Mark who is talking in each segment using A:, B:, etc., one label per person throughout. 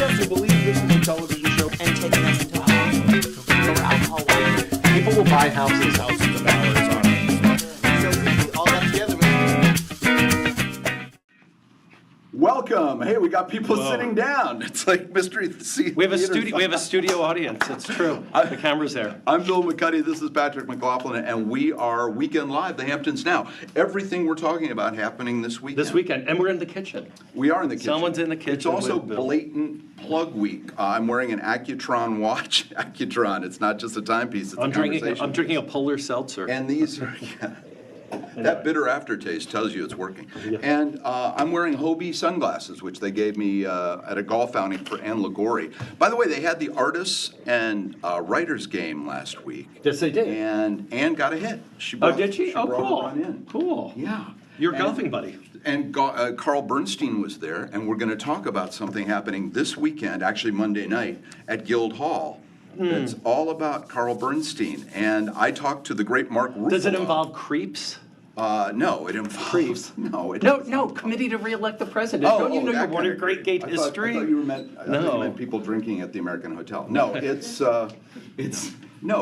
A: to believe this is a television show.
B: And taking us into a house for alcohol.
A: People will buy houses of hours on it.
B: So we all got together.
C: Welcome. Hey, we got people sitting down. It's like Mystery Theater.
D: We have a studio audience. It's true. The camera's there.
C: I'm Bill McCuddy. This is Patrick McLaughlin, and we are Weekend Live, the Hamptons Now. Everything we're talking about happening this weekend.
D: This weekend, and we're in the kitchen.
C: We are in the kitchen.
D: Someone's in the kitchen.
C: It's also
D: with Bill.
C: blatant plug week. I'm wearing an Accutron watch. Accutron. It's not just a timepiece. It's a conversation.
D: I'm drinking a Polar Seltzer.
C: And these are, that bitter aftertaste tells you it's working.
D: Yeah.
C: And I'm wearing Hobie sunglasses, which they gave me at a golf outing for Ann Liguori. By the way, they had the artists and writers game last week.
D: Yes, they did.
C: And Ann got a hit. She
D: Oh,
C: brought,
D: did she? Oh,
C: brought
D: cool.
C: a run in.
D: Cool.
C: Yeah.
D: Your
C: And-
D: golfing buddy.
C: And Carl Bernstein was there, and we're going to talk about something happening this weekend, actually Monday night, at Guildhall. It's all about Carl Bernstein. And I talked to the great Mark Ruffalo.
D: Does it involve creeps?
C: No, it involves...
D: Creeps.
C: No, it
D: No, committee to re-elect the president. Don't you know your
C: that kind of
D: Watergate
C: I thought
D: history?
C: you meant, I thought you
D: No.
C: meant people drinking at the American Hotel. No,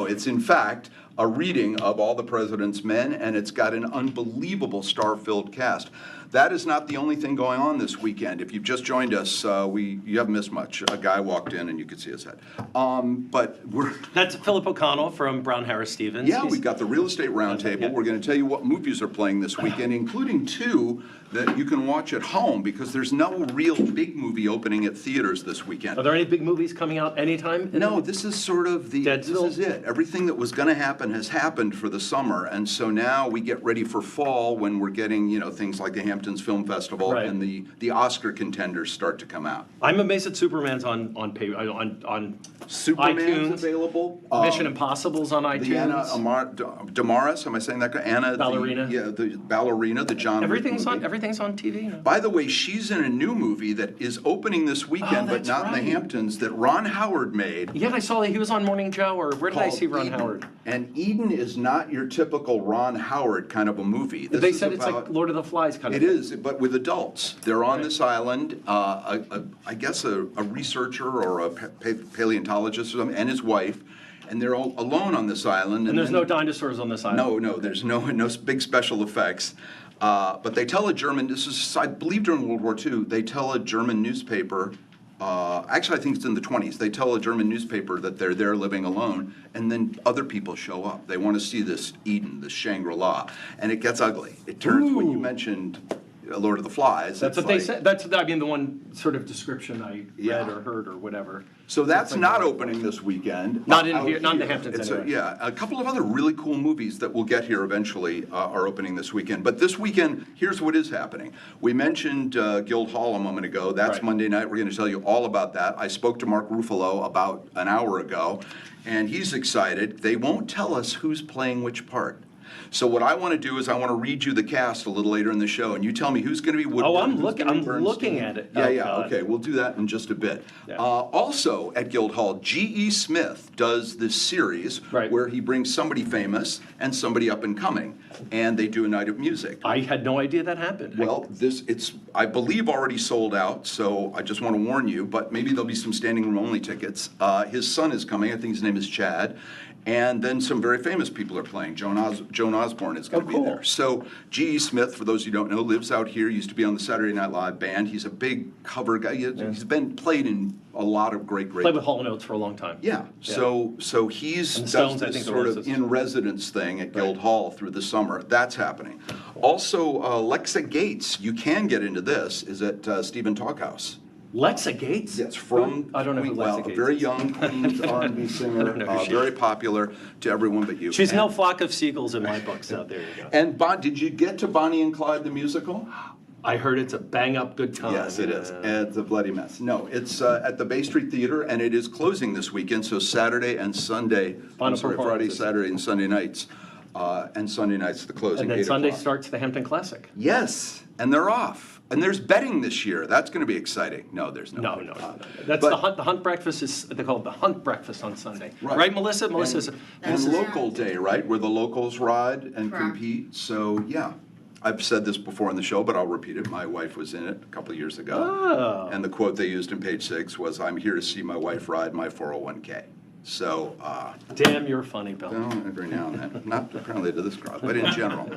C: it's in fact a reading of All the President's Men, and it's got an unbelievable star-filled cast. That is not the only thing going on this weekend. If you've just joined us, you haven't missed much. A guy walked in, and you could see his head. But we're...
D: That's Philip O'Connell from Brown Harris Stevens.
C: Yeah, we've got the Real Estate Roundtable.
D: Yeah.
C: We're going to tell you what movies are playing this weekend, including two that you can watch at home, because there's no real big movie opening at theaters this weekend.
D: Are there any big movies coming out anytime?
C: No, this is sort of the, this
D: Deadsville?
C: is it. Everything that was going to happen has happened for the summer, and so now we get ready for fall when we're getting, things like the Hamptons Film Festival
D: Right.
C: and the Oscar contenders start to come out.
D: I'm amazed that Superman's on
C: Superman's
D: iTunes.
C: available.
D: Mission Impossible's on iTunes.
C: The Anna Damaris, am I saying that? Anna,
D: Ballerina.
C: the ballerina, the John. Wick
D: Everything's
C: movie.
D: on TV now.
C: By the way, she's in a new movie that is opening this weekend, but
D: that's
C: not in
D: right.
C: the Hamptons, that Ron Howard made.
D: Yeah, I saw that he was on Morning Joe, or where did I
C: called
D: see Ron
C: Eden.
D: Howard?
C: And Eden is not your typical Ron Howard kind of a movie. This
D: They
C: is
D: said it's like
C: about-
D: Lord of the Flies kind of
C: It
D: thing.
C: is, but with adults. They're on
D: Right.
C: this island. I guess a researcher or a paleontologist or something, and his wife, and they're all alone on this island.
D: And there's
C: then-
D: no dinosaurs on this island.
C: No, there's no big special effects. But they tell a German, this is, I believe during World War II, they tell a German newspaper, actually I think it's in the 20s, they tell a German newspaper that they're there living alone, and then other people show up. They want to see this Eden, this Shangri-La, and it gets ugly. It turns, when you
D: Ooh.
C: mentioned Lord of the Flies.
D: That's
C: it's
D: what they
C: like-
D: said. That's the one sort of description I
C: Yeah.
D: read or heard or whatever.
C: So that's
D: like
C: not
D: that.
C: opening this weekend.
D: Not in
C: out
D: here- not in the Hamptons
C: It's
D: anyway.
C: yeah, a couple of other really cool movies that we'll get here eventually are opening this weekend. But this weekend, here's what is happening. We mentioned Guildhall a moment ago. That's
D: Right.
C: Monday night. We're going to tell you all about that. I spoke to Mark Ruffalo about an hour ago, and he's excited. They won't tell us who's playing which part. So what I want to do is I want to read you the cast a little later in the show, and you tell me who's going to be Woodward.
D: I'm
C: who's
D: looking-
C: gonna be
D: I'm looking
C: Bernstein.
D: at it.
C: Yeah,
D: Oh,
C: yeah.
D: God.
C: Okay, we'll do that in just a bit.
D: Yeah.
C: Also at Guildhall, G.E. Smith does this series
D: Right.
C: where he brings somebody famous and somebody up and coming, and they do a night of music.
D: I had no idea that happened.
C: Well, it's I believe already sold out, so I just want to warn you. But maybe there'll be some standing room only tickets. His son is coming. I think his name is Chad. And then some very famous people are playing. Joan Osborne is going to
D: cool.
C: be there. So G.E. Smith, for those who don't know, lives out here. Used to be on the Saturday Night Live band. He's a big cover guy. He's been played in a lot of great.
D: Played with Hall & Oates for a long time.
C: Yeah. So he's
D: And the
C: does
D: Stones, I
C: this
D: think, the
C: sort of
D: Roses.
C: in residence thing at Guildhall through the summer. That's happening. Also, Lexa Gates, you can get into this, is at Stephen Talkhouse.
D: Lexa Gates?
C: Yes, from
D: I don't know who
C: Queen-
D: Lexa
C: a
D: Gates
C: very
D: is.
C: young Queens R&B singer,
D: know who she
C: very
D: is.
C: popular to everyone but you.
D: She's
C: And-
D: no flock of seagulls in my books. Out there you go.
C: And did you get to Bonnie and Clyde the musical?
D: I heard it's a bang-up good time.
C: Yes, it is. It's a bloody mess. No, it's at the Bay Street Theater, and it is closing this weekend, so Saturday and Sunday,
D: Final
C: Friday,
D: performances.
C: Saturday, and Sunday nights. And Sunday night's the closing,
D: And then
C: 8
D: Sunday
C: o'clock.
D: starts the Hampton Classic.
C: Yes, and they're off. And there's betting this year. That's going to be exciting. No, there's no.
D: No.
C: betting.
D: That's
C: But-
D: the hunt. The hunt breakfast is, they call it the hunt breakfast on Sunday.
C: Right.
D: Right, Melissa? Melissa's.
C: And
B: That's
C: local day, right, where the locals ride and
B: Correct.
C: compete. So, yeah. I've said this before on the show, but I'll repeat it. My wife was in it a couple of years ago.
D: Oh.
C: And the quote they used in page 6 was, "I'm here to see my wife ride my 401k." So,
D: Damn, you're funny, Bill.
C: well, every now and then, not apparently to this crowd, but in general.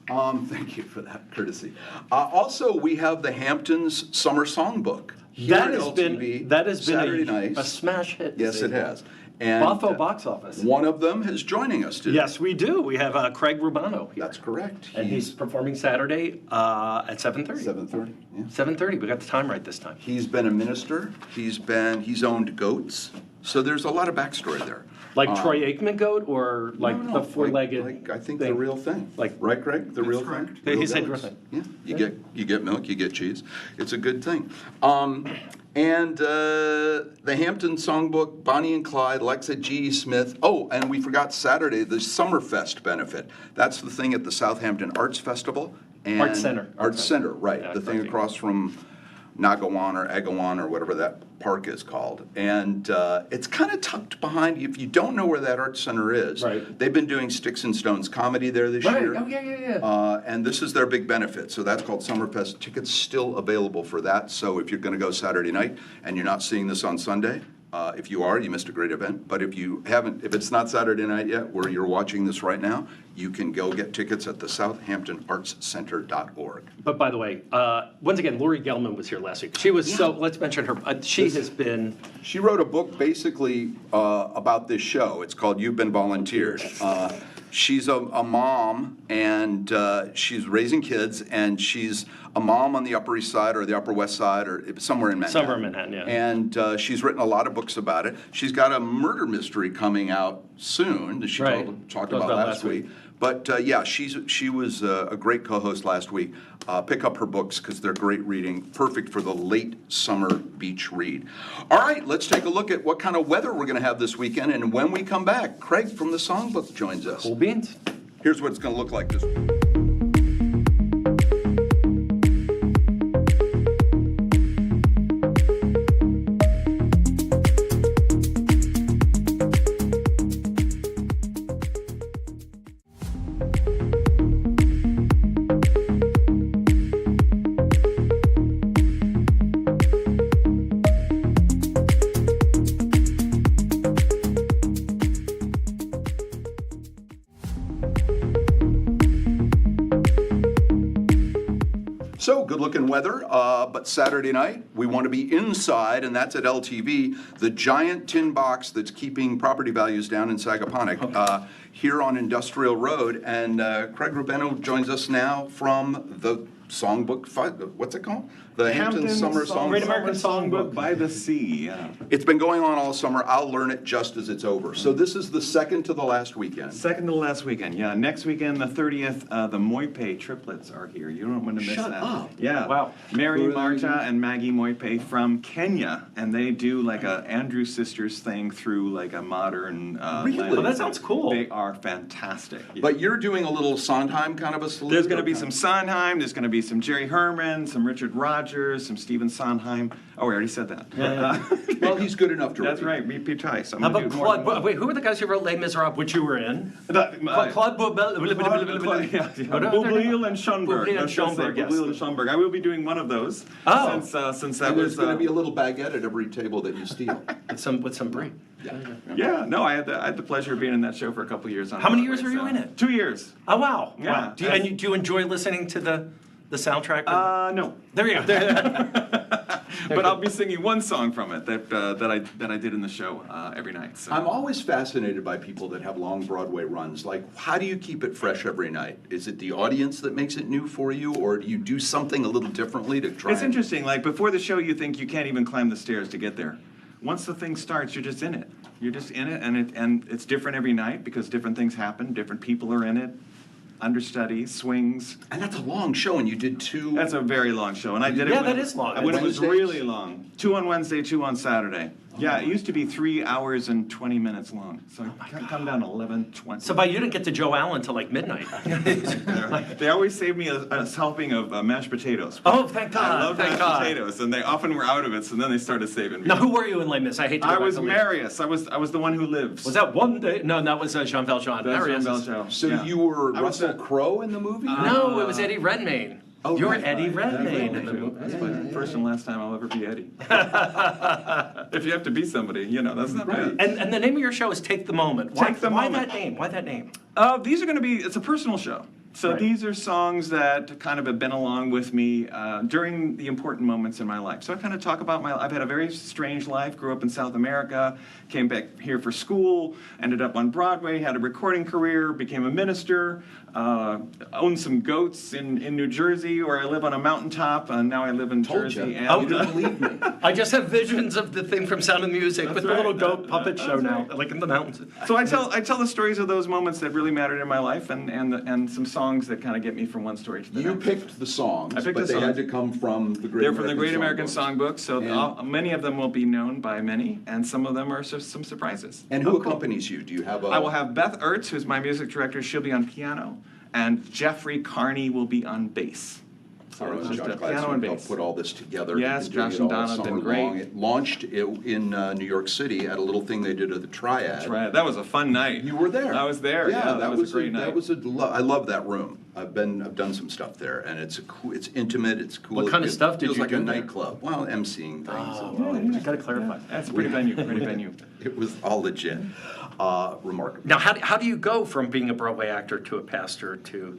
C: Thank you for that courtesy. Also, we have the Hamptons Summer Songbook. here
D: That
C: at
D: has been
C: Saturday
D: a
C: nights.
D: smash hit.
C: Yes, it
D: Steve.
C: has. And
D: Buffalo box office.
C: one of them is joining us today.
D: Yes, we do. We have Craig Rubano here.
C: That's correct.
D: And he's performing Saturday at 7:30.
C: 7:30. Yeah.
D: 7:30. We got the time right this time.
C: He's been a minister. He's owned goats. So there's a lot of backstory there.
D: Like Troy Aikman goat or like
C: No,
D: the four-legged
C: like I think
D: thing?
C: the real thing.
D: Like-
C: right, Craig? The real
B: correct.
C: thing.
D: He said
C: goats.
D: real thing.
C: Yeah, you get milk, you get cheese. It's a good thing. And the Hampton Songbook, Bonnie and Clyde, Lexa G. Smith. Oh, and we forgot Saturday, the Summerfest benefit. That's the thing at the Southampton Arts Festival. And
D: Arts Center.
C: Arts Center, right.
D: Yeah,
C: The thing
D: correct.
C: across from Nagawan or Agawan or whatever that park is called. And it's kind of tucked behind, if you don't know where that Arts Center is,
D: Right.
C: they've been doing Sticks and Stones comedy there this
D: Right.
C: year.
D: Oh, yeah.
C: And this is their big benefit, so that's called Summerfest. Tickets still available for that, so if you're gonna go Saturday night and you're not seeing this on Sunday, if you are, you missed a great event, but if you haven't, if it's not Saturday night yet, where you're watching this right now, you can go get tickets at the southamptonartscenter.org.
D: But by the way, once again, Lori Gelman was here last week. She was let's mention her. She has been,
C: She wrote a book basically about this show. It's called You've Been Volunteered. She's a mom, and she's raising kids, and she's a mom on the Upper East Side or the Upper West Side or somewhere in Manhattan.
D: Somewhere in Manhattan, yeah.
C: And she's written a lot of books about it. She's got a murder mystery coming out soon that she
D: Right.
C: talked
D: Talked
C: about
D: about
C: last
D: last week.
C: week. But yeah, she was a great co-host last week. Pick up her books because they're great reading, perfect for the late summer beach read. All right, let's take a look at what kind of weather we're going to have this weekend. And when we come back, Craig from the Songbook joins us.
D: cool beans.
C: Here's what it's going to look like this week. So, good-looking weather, but Saturday night, we want to be inside, and that's at LTV, the giant tin box that's keeping property values down in Sagaponack, here on Industrial Road. And Craig Rubano joins us now from the Songbook, what's it called? The Hampton Summer Songbook.
D: Great American Songbook.
E: by the sea, yeah.
C: It's been going on all summer. I'll learn it just as it's over. So this is the second to the last weekend.
E: Second to last weekend, yeah. Next weekend, the 30th, the Moipe triplets are here. You don't want to miss
C: Shut
E: that.
C: up.
E: Yeah.
D: Wow.
E: Mary
C: Who are they
E: Marta and Maggie Moipe from Kenya, and they do like a Andrew Sisters thing through like a modern.
C: Really?
E: lens.
C: Oh,
D: that sounds cool.
E: They are fantastic. Yeah.
C: But you're doing a little Sondheim kind of a salute?
E: There's going to be some Sondheim. There's going to be some Jerry Herman, some Richard Rogers, some Stephen Sondheim. Oh, we already said that.
C: Well, he's good enough to
E: That's
C: repeat.
E: right. Repeat twice. I'm
D: How
E: gonna
D: about
E: do more than
D: Claude?
E: one.
D: Wait, who were the guys who wrote Les Miserables, which you were in? Claude
E: Boublil and Schoenberg.
D: Boublil and
E: Let's just say
D: Schoenberg, yes.
E: Boublil and Schoenberg. I will be doing one of those.
D: Oh.
E: Since that
C: And there's
E: was.
C: going to be a little baguette at every table that you steal.
D: With some brie.
E: Yeah, no, I had the pleasure of being in that show for a couple of years. On
D: How many
E: Broadway,
D: years were you
E: so-
D: in it?
E: 2 years.
D: Oh wow!
E: Yeah.
D: Wow. Do you enjoy listening to the soundtrack?
E: No.
D: There you go.
E: But I'll be singing one song from it that I did in the show every night. So.
C: I'm always fascinated by people that have long Broadway runs. Like, how do you keep it fresh every night? Is it the audience that makes it new for you, or do you do something a little differently to try?
E: It's interesting. Like before the show, you think you can't even climb the stairs to get there. Once the thing starts, you're just in it. You're just in it, and it's different every night because different things happen. Different people are in it. Understudy, swings.
C: And that's a long show, and you did two.
E: That's a very long show, and I did it.
D: Yeah,
E: when
D: that is long.
E: When it was
C: Wednesdays?
E: really long. 2 on Wednesday, 2 on Saturday. Yeah, it used to be 3 hours and 20 minutes long. So come down to 11:20.
D: So, but you didn't get to Joe Allen till like midnight.
E: They always save me a helping of mashed potatoes.
D: Oh, thank God!
E: I love
D: thank
E: mashed
D: God.
E: potatoes, and they often were out of it, so then they started saving me.
D: Now, who were you in Les Mis? I hate to go
E: I
D: back
E: was
D: to Les-
E: Marius. I was the one who lives.
D: Was that one day? No, that was Jean Valjean.
E: That's
D: Marius
E: Jean
D: is-
E: Valjean.
C: So
E: Yeah.
C: you were
E: I was
C: Russell
E: the-
C: Crowe in the movie?
D: No, it was Eddie Redmayne.
C: Oh,
D: You're
C: right,
D: Eddie
C: right.
D: Redmayne in the
E: That's
D: movie.
E: my first and last time I'll ever be Eddie. If you have to be somebody, that's not bad.
D: And the name of your show is Take the Moment. Why,
E: Take the
D: why
E: Moment.
D: that name? Why that name?
E: These are going to be, it's a personal show. So
D: Right.
E: these are songs that kind of have been along with me during the important moments in my life. So I kind of talk about I've had a very strange life, grew up in South America, came back here for school, ended up on Broadway, had a recording career, became a minister, owned some goats in New Jersey where I live on a mountaintop, and now I live in
C: Told
E: Jersey.
C: you.
E: And,
C: Oh, you didn't believe me.
D: I just have visions of the thing from Sound of Music with the
E: right.
D: little goat puppet show
E: That's
D: now,
E: right.
D: like in the mountains.
E: So I tell the stories of those moments that really mattered in my life, and some songs that kind of get me from one story to the
C: You
E: next.
C: picked the songs,
E: I picked
C: but
E: the
C: they had
E: songs.
C: to come from the Great
E: They're from the Great American
C: Songbooks.
E: Songbook, so
C: And-
E: many of them will be known by many, and some of them are some surprises.
C: And who accompanies you? Do you have a?
E: I will have Beth Ertz, who's my music director. She'll be on piano, and Jeffrey Carney will be on bass. So
C: All right,
E: it's
C: so
E: just
C: Josh
E: piano and
C: Gladstone
E: bass.
C: put all this together.
E: Yes,
C: You've been doing
E: Josh
C: it
E: and
C: all
E: Donna have been
C: summer
E: great.
C: long. It launched in New York City at a little thing they did at the Triad.
E: Right, that was a fun night.
C: You were there.
E: I was there. Yeah, that was a great night.
C: That was I love that room. I've done some stuff there, and it's it's intimate. It's cool.
D: What kind of
C: It
D: stuff did
C: feels
D: you
C: like
D: do
C: a
D: there?
C: nightclub. Well, emceeing things.
D: I gotta clarify.
E: That's a pretty venue. Pretty venue.
C: It was all legit. Remarkable.
D: Now, how do you go from being a Broadway actor to a pastor to?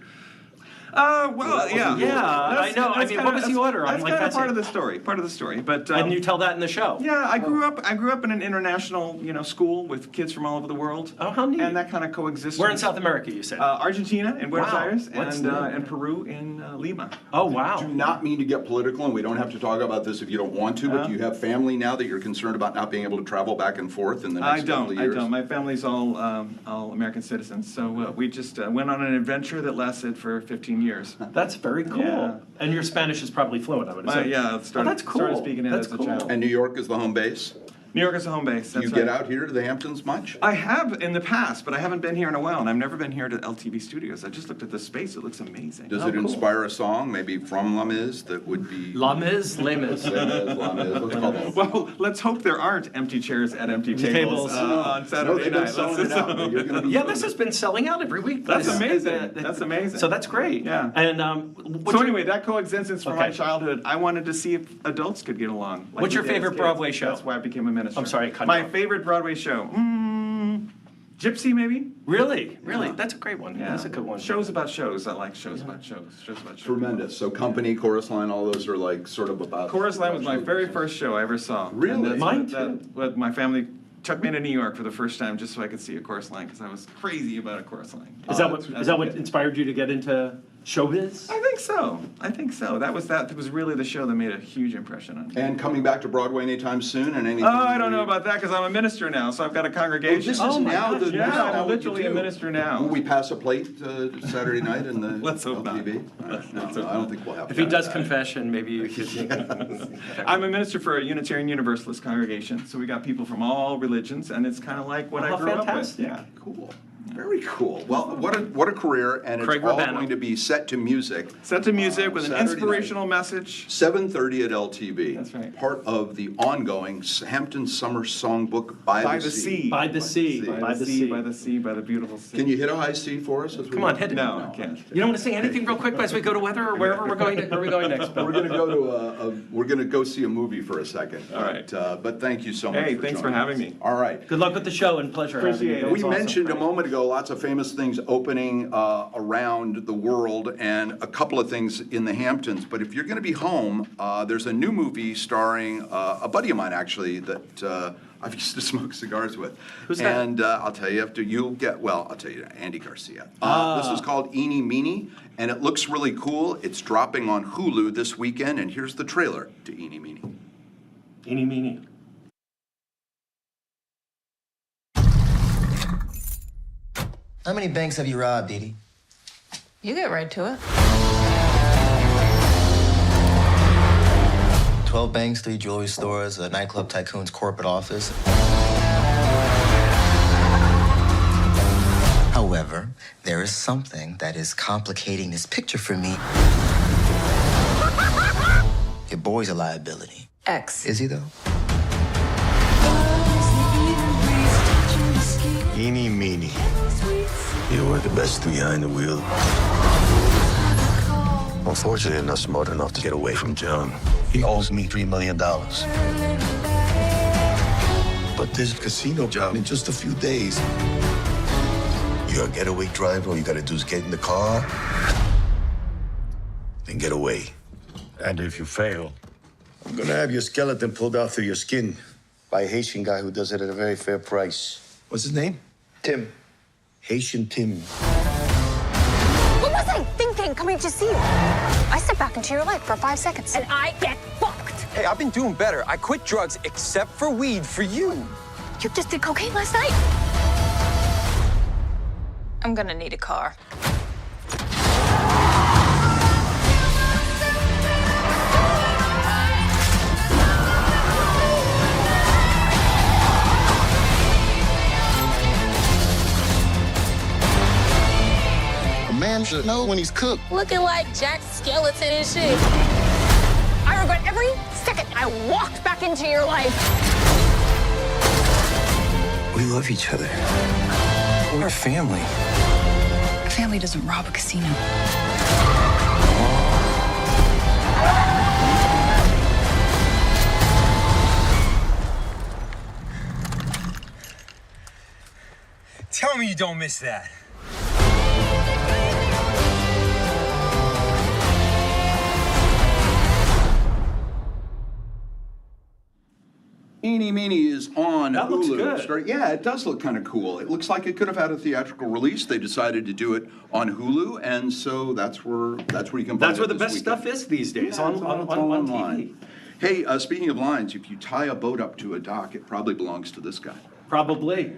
E: Well, yeah.
D: Yeah, I know. I
E: That's
D: mean,
E: kinda-
D: what was the order? I'm
E: That's
D: like,
E: kind of
D: that's
E: part
D: it.
E: of the story. Part of the story, but.
D: And you tell that in the show.
E: Yeah, I grew up in an international, school with kids from all over the world.
D: Oh, how neat.
E: And that kind of coexisted.
D: Where in South America, you said?
E: Argentina in Buenos
D: Wow.
E: Aires,
D: What's
E: and
D: the-
E: and Peru in Lima.
D: Oh, wow.
C: Do not mean to get political, and we don't have to talk about this if you don't want to, but do you have family now that you're concerned about not being able to travel back and forth in the
E: I
C: next couple
E: don't.
C: of
E: I
C: years?
E: don't. My family's all American citizens, so we just went on an adventure that lasted for 15 years.
D: That's very cool.
E: Yeah.
D: And your Spanish is probably fluent, I would assume.
E: Yeah, started,
D: that's cool.
E: started speaking it
D: That's
E: as a
D: cool.
E: child.
C: And New York is the home base?
E: New York is the home base.
C: Do
E: That's
C: you get
E: right.
C: out here to the Hamptons much?
E: I have in the past, but I haven't been here in a while, and I've never been here to LTV Studios. I just looked at the space; it looks amazing.
C: Does
D: Oh,
C: it
D: cool.
C: inspire a song, maybe from La Mis, that would be?
D: La Mis, Les Mis.
C: La Mis, let's call that.
E: Well, let's hope there aren't empty chairs at empty tables,
D: Tables.
E: on
C: No,
E: Saturday
C: they've been
E: night.
C: selling it out. You're gonna be-
D: Yeah, this has been selling out every week.
E: That's
D: This-
E: amazing. That's amazing.
D: So that's great.
E: Yeah.
D: And
E: So anyway, that coexistence from my
D: Okay.
E: childhood, I wanted to see if adults could get along. like
D: What's
E: we
D: your
E: did as
D: favorite
E: kids.
D: Broadway show?
E: That's why I became a minister.
D: I'm sorry, I cut you
E: My
D: off.
E: favorite Broadway show, Gypsy maybe?
D: Really? Really?
E: Yeah.
D: That's a great one. That's a good one.
E: Shows about shows. I like shows about shows. Shows about shows.
C: Tremendous. So Company, Chorus Line, all those are like sort of about.
E: Chorus Line was my very first show I ever saw.
C: Really?
E: And that's
D: Mine
E: what my family took me to New York for the first time just so I could see a chorus line because I was crazy about a chorus line.
D: Is that what inspired you to get into showbiz?
E: I think so. I think so. That was really the show that made a huge impression on me.
C: And coming back to Broadway anytime soon, and anything?
E: Oh, I don't know about that because I'm a minister now, so I've got a congregation.
C: This is
D: Oh my
C: now
D: gosh,
C: the.
E: yeah,
C: this is now
E: I'm
C: what you
E: literally a
C: do.
E: minister now.
C: Will we pass a plate Saturday night in the
E: Let's hope not.
C: LTV? No, I don't think we'll have.
D: If he
C: that.
D: does confession, maybe you could.
E: I'm a minister for a Unitarian Universalist congregation, so we got people from all religions, and it's kind of like what
D: Oh,
E: I
D: how
E: grew
D: fantastic.
E: up with. Yeah.
C: Cool. Very cool. Well, what a career, and
D: Craig
C: it's all
D: Urbano.
C: going to be set to music.
E: Set to music with an
C: Saturday
E: inspirational message.
C: 7:30 at LTV.
E: That's right.
C: Part of the ongoing Hampton Summer Songbook by the Sea.
D: By the sea.
E: By the sea, by the sea, by the beautiful sea.
C: Can you hit a high C for us? As we
D: Come on, hit it.
E: No, I can't.
D: You don't want to say anything real quick as we go to weather or wherever we're going? Where are we going next, Bill?
C: We're going to go to we're going to go see a movie for a second.
E: All right.
C: But thank you so much.
E: Hey, thanks for
C: joining
E: having
C: us.
E: me.
C: All right.
D: Good luck with the show and pleasure
E: Appreciate
D: having you.
E: it.
C: We
D: It's awesome.
C: mentioned a moment ago lots of famous things opening around the world and a couple of things in the Hamptons. But if you're going to be home, there's a new movie starring a buddy of mine, actually, that I've used to smoke cigars with.
D: Who's that?
C: And I'll tell you I'll tell you, Andy Garcia. This is called Eeny Meeny, and it looks really cool. It's dropping on Hulu this weekend, and here's the trailer to Eeny Meeny.
D: Eeny meeny.
F: How many banks have you robbed, Edie?
G: You get right to it.
F: 12 banks, 3 jewelry stores, a nightclub tycoon's corporate office. However, there is something that is complicating this picture for me. Your boy's a liability.
G: X.
F: Is he, though?
H: Eeny, meeny. You were the best behind the wheel. Unfortunately, I'm not smart enough to get away from John. He owes me $3 million. But this casino job in just a few days. You're a getaway driver. All you gotta do is get in the car and get away. And if you fail, I'm gonna have your skeleton pulled out through your skin by a Haitian guy who does it at a very fair price. What's his name? Tim. Haitian Tim.
G: What was I thinking coming to see you? I step back into your life for 5 seconds and I get fucked.
I: Hey, I've been doing better. I quit drugs except for weed for you.
G: You just did cocaine last night? I'm gonna need a car.
H: A man should know when he's cooked.
G: Looking like Jack Skeleton and shit. I regret every second I walked back into your life.
H: We love each other. We're a family.
G: A family doesn't rob a casino.
I: Tell me you don't miss that.
C: Eeny Meeny is on
D: That
C: Hulu.
D: looks good.
C: Yeah, it does look kind of cool. It looks like it could have had a theatrical release. They decided to do it on Hulu, and so that's where you can find
D: That's
C: it
D: where the
C: this
D: best
C: weekend.
D: stuff is these days,
C: Yeah,
D: on
C: it's all
D: TV.
C: online. Hey, speaking of lines, if you tie a boat up to a dock, it probably belongs to this guy.
D: Probably.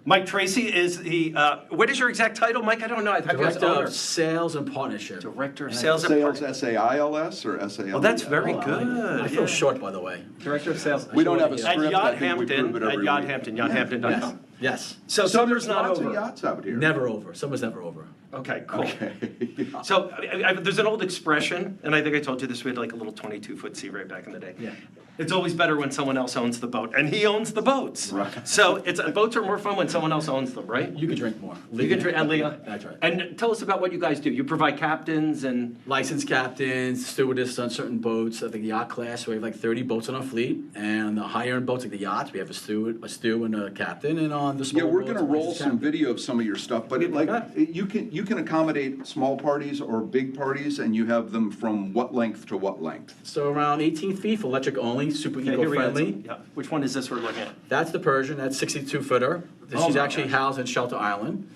D: Mike Tracy is the, what is your exact title, Mike? I don't know. I thought you guys
J: Director
D: owner.
J: of Sales and Partnership.
D: Director of Sales and
C: Sales,
D: Partnership.
C: S-A-I-L-S or S-A-L-E?
D: Oh, that's very
J: Oh,
D: good.
J: I feel short, by the way.
D: Director of Sales.
C: We don't have a
D: At
C: script. I think we prove
D: Yachthampton,
C: it
D: at
C: every week.
D: Yachthampton, yachthampton.com.
J: Yes.
D: So
C: So
D: summer's
C: there's
D: not
C: lots of
D: over.
C: yachts out here.
J: Never over. Summer's never over.
D: Okay, cool.
C: Okay. Yeah.
D: So there's an old expression, and I think I told you this, we had like a little 22-foot sea ray back in the day.
J: Yeah.
D: It's always better when someone else owns the boat, and he owns the boats.
C: Right.
D: So boats are more fun when someone else owns them, right?
J: You can drink more.
D: You can drink, and Leah.
J: That's right.
D: And tell us about what you guys do. You provide captains and,
J: Licensed captains, stewardess on certain boats. I think the yacht class, we have like 30 boats on our fleet. And on the higher end boats, like the yachts, we have a stew and a captain. And on the
C: Yeah,
J: smaller
C: we're
J: boats,
C: gonna roll
J: licensed
C: some
J: captain.
C: video of some of your stuff, but
D: Okay.
C: like, you can accommodate small parties or big parties, and you have them from what length to what length?
J: So around 18 feet for electric only, super
D: okay, here we go.
J: eco-friendly.
D: Yeah. Which one is this we're looking at?
J: That's the Persian, that's 62-footer.
D: Oh
J: She's
D: my
J: actually
D: gosh.
J: housed in Shelter Island.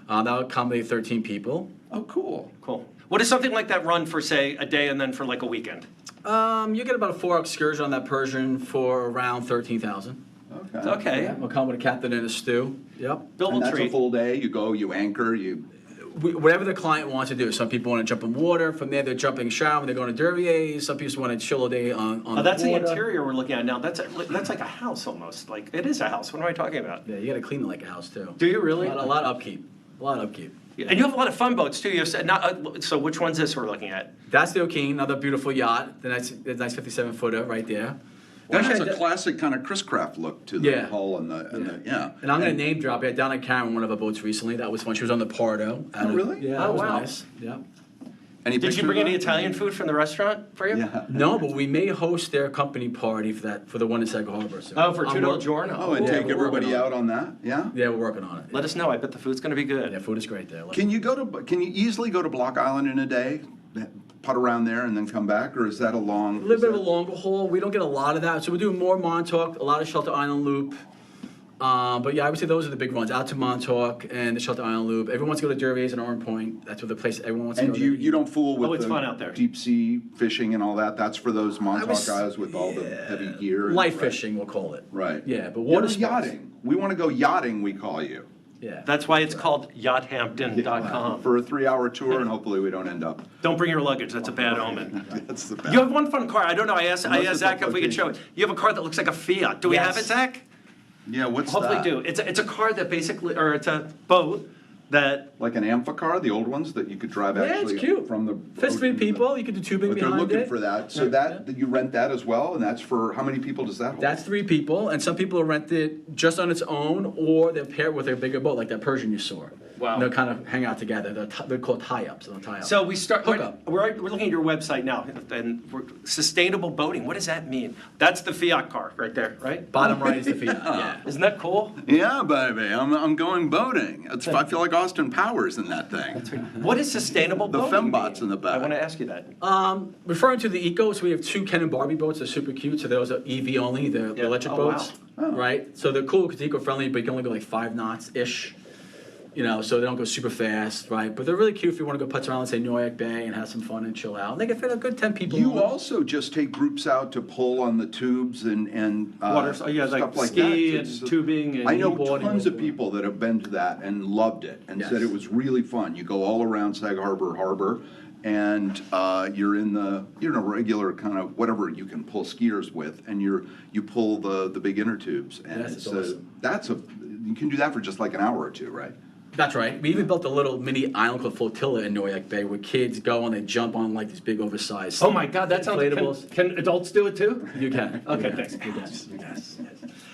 J: That'll accommodate 13 people.
C: Oh, cool.
D: Cool. What does something like that run for, say, a day and then for like a weekend?
J: You get about a 4-hour excursion on that Persian for around 13,000.
C: Okay.
D: Okay.
J: We'll come with a captain and a stew. Yep.
D: Bill
C: And
D: will
C: that's a
D: treat.
C: full day, you go, you anchor, you,
J: Whatever the client wants to do. Some people want to jump in water. From there, they're jumping shower. They're going to Dervier. Some people want to chill a day on
D: Oh,
J: the
D: that's the
J: water.
D: interior we're looking at now. That's like a house almost. Like, it is a house. What am I talking about?
J: Yeah, you got to clean it like a house too.
D: Do you really?
J: A lot of upkeep. A lot of upkeep.
D: And you have a lot of fun boats too. You said not. So which one's this we're looking at?
J: That's the O'Keen, another beautiful yacht. The nice 57-footer right there.
C: that has
J: Actually,
C: a classic kind of Chris Craft look to the
J: Yeah.
C: hull and the, yeah.
J: And I'm going to name drop it. Down at Karen, one of our boats recently. That was fun. She was on the Pardo.
C: Oh, really?
J: Yeah,
D: Oh,
J: that was
D: wow.
J: nice. Yeah.
C: Any
D: Did you
C: pictures
D: bring
C: of
D: any
C: that?
D: Italian food from the restaurant for you?
C: Yeah.
J: No, but we may host their company party for the one in Sag Harbor. So
D: Oh, for
J: I'm
D: Tudor
J: work-
D: Giorno.
C: Oh, and
J: Yeah,
C: take
J: we're
C: everybody
J: working on
C: out on that, yeah?
J: Yeah, we're working on it.
D: Let us know. I bet the food's going to be good.
J: Yeah, food is great there.
C: Can you easily go to Block Island in a day, putt around there and then come back, or is that a long?
J: A little bit of a longer haul. We don't get a lot of that, so we're doing more Montauk, a lot of Shelter Island Loop. But yeah, I would say those are the big ones. Out to Montauk and the Shelter Island Loop. Everyone wants to go to Derviers and Orange Point. That's where the place everyone wants to
C: And
J: go.
C: you don't fool with
D: Oh, it's
C: the
D: fun out there.
C: deep sea fishing and all that? That's for those Montauk
J: was-
C: guys with all the heavy gear? and-
J: Light
C: right.
J: fishing, we'll call it.
C: Right.
J: Yeah, but
C: What
J: water
C: is
J: sports.
C: yachting? We want to go yachting, we call you.
J: Yeah.
D: That's why it's called yachthampton.com.
C: For a 3-hour tour, and hopefully we don't end up.
D: Don't bring your luggage, that's a bad omen.
C: That's the best.
D: You have one fun car, I don't know, I asked
C: Unless it's
D: Zach
C: on
D: if we could show it.
C: location.
D: You have a car that looks like a Fiat. Do we have it,
J: Yes.
D: Zach?
C: Yeah, what's
D: Hopefully
C: that?
D: do. It's a car that basically, or it's a boat that,
C: Like an Amphicar, the old ones that you could drive
J: Yeah, it's
C: actually
J: cute.
C: from the.
J: Fits
C: ocean
J: three
C: to the-
J: people. You could do tubing
C: But they're
J: behind
C: looking
J: it.
C: for that. So that you rent that as well, and that's for, how many people does that hold?
J: That's 3 people, and some people rent it just on its own, or they're paired with a bigger boat, like that Persian you saw.
D: Wow.
J: And they'll kind of hang out together. They're called tie-ups. They'll tie up.
D: so we start,
J: Hookup.
D: we're looking at your website now, and sustainable boating, what does that mean? That's the Fiat car right there, right?
J: Bottom right is the Fiat. Yeah.
D: Isn't that cool?
C: Yeah, baby, I'm going boating. I feel like Austin Powers in that thing.
D: What is sustainable
C: The
D: boating
C: fembots
D: mean?
C: in the back.
D: I want to ask you that.
J: Referring to the Ecos, we have 2 Ken and Barbie boats. They're super cute. So those are EV only. They're
D: Yeah.
J: electric
D: Oh, wow.
J: boats, right? So they're cool because they're eco-friendly, but you can only go like 5 knots ish. You know, so they don't go super fast, right? But they're really cute if you want to go putz around, let's say Noyak Bay, and have some fun and chill out. And they can fit a good 10 people. in
C: You
J: them.
C: also just take groups out to pull on the tubes and
D: Water, yeah, like
C: stuff like
D: ski
C: that.
D: and
C: It's-
D: tubing and
C: I know
J: boarding,
C: tons of
J: wakeboarding.
C: people that have been to that and loved it and said
J: Yes.
C: it was really fun. You go all around Sag Harbor, and you're in a regular kind of whatever you can pull skiers with, and you pull the big inner tubes, and
J: Yes,
C: it's
J: it's awesome.
C: you can do that for just like an hour or two, right?
J: That's right. We even built a little mini island called Flotilla in Noyak Bay where kids go and they jump on like these big oversized.
D: Oh my God, that sounds,
J: inflatables.
D: can adults do it too?
J: You can.
D: Okay,
J: You can.
D: thanks.
J: You can. You can.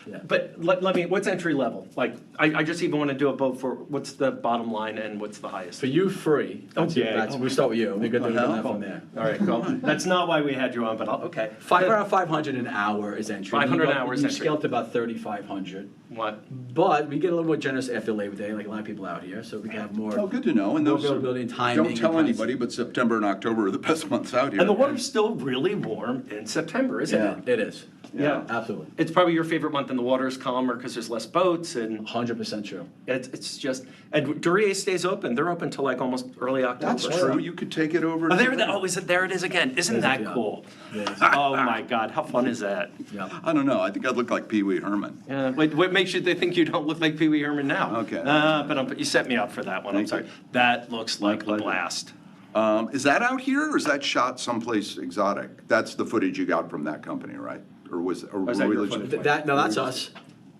J: Yeah.
D: But let me, what's entry level? Like, I just even want to do a boat for, what's the bottom line and what's the highest?
J: For you, free.
D: Okay.
J: We start with you. We're good to do that
D: Cool.
J: from there.
D: All right, cool. That's not why we had you on, but okay.
J: 500 an hour is entry.
D: 500
J: You
D: an hour is
J: you
D: entry.
J: scale to about 3,500.
D: What?
J: But we get a little more generous after Labor Day, like a lot of people out here, so we can have more.
C: Oh, good to know. And
J: More
C: those
J: availability and timing
C: don't tell
J: and price.
C: anybody, but September and October are the best months out here.
D: And the water's still really warm in September, isn't
C: Yeah.
D: it?
J: It is.
D: Yeah.
J: Absolutely.
D: It's probably your favorite month and the water is calmer because there's less boats and
J: 100% true.
D: it's just, and Duryea stays open. They're open till like almost early October.
C: That's true. You could take it over.
D: Oh,
C: to-
D: there it is again. Isn't that
J: yeah.
D: cool?
J: Yes.
D: Oh my God, how fun is that?
J: Yeah.
C: I don't know. I think I'd look like Pee Wee Herman.
D: Yeah, what makes you they think you don't look like Pee Wee Herman now?
C: Okay.
D: But you set me up for that one. I'm
C: Thank
D: sorry.
C: you.
D: That looks like a
C: pleasure.
D: blast.
C: Is that out here, or is that shot someplace exotic? That's the footage you got from that company, right? Or was
D: that
C: were we
D: your
C: legit-
D: footage?
J: That's us.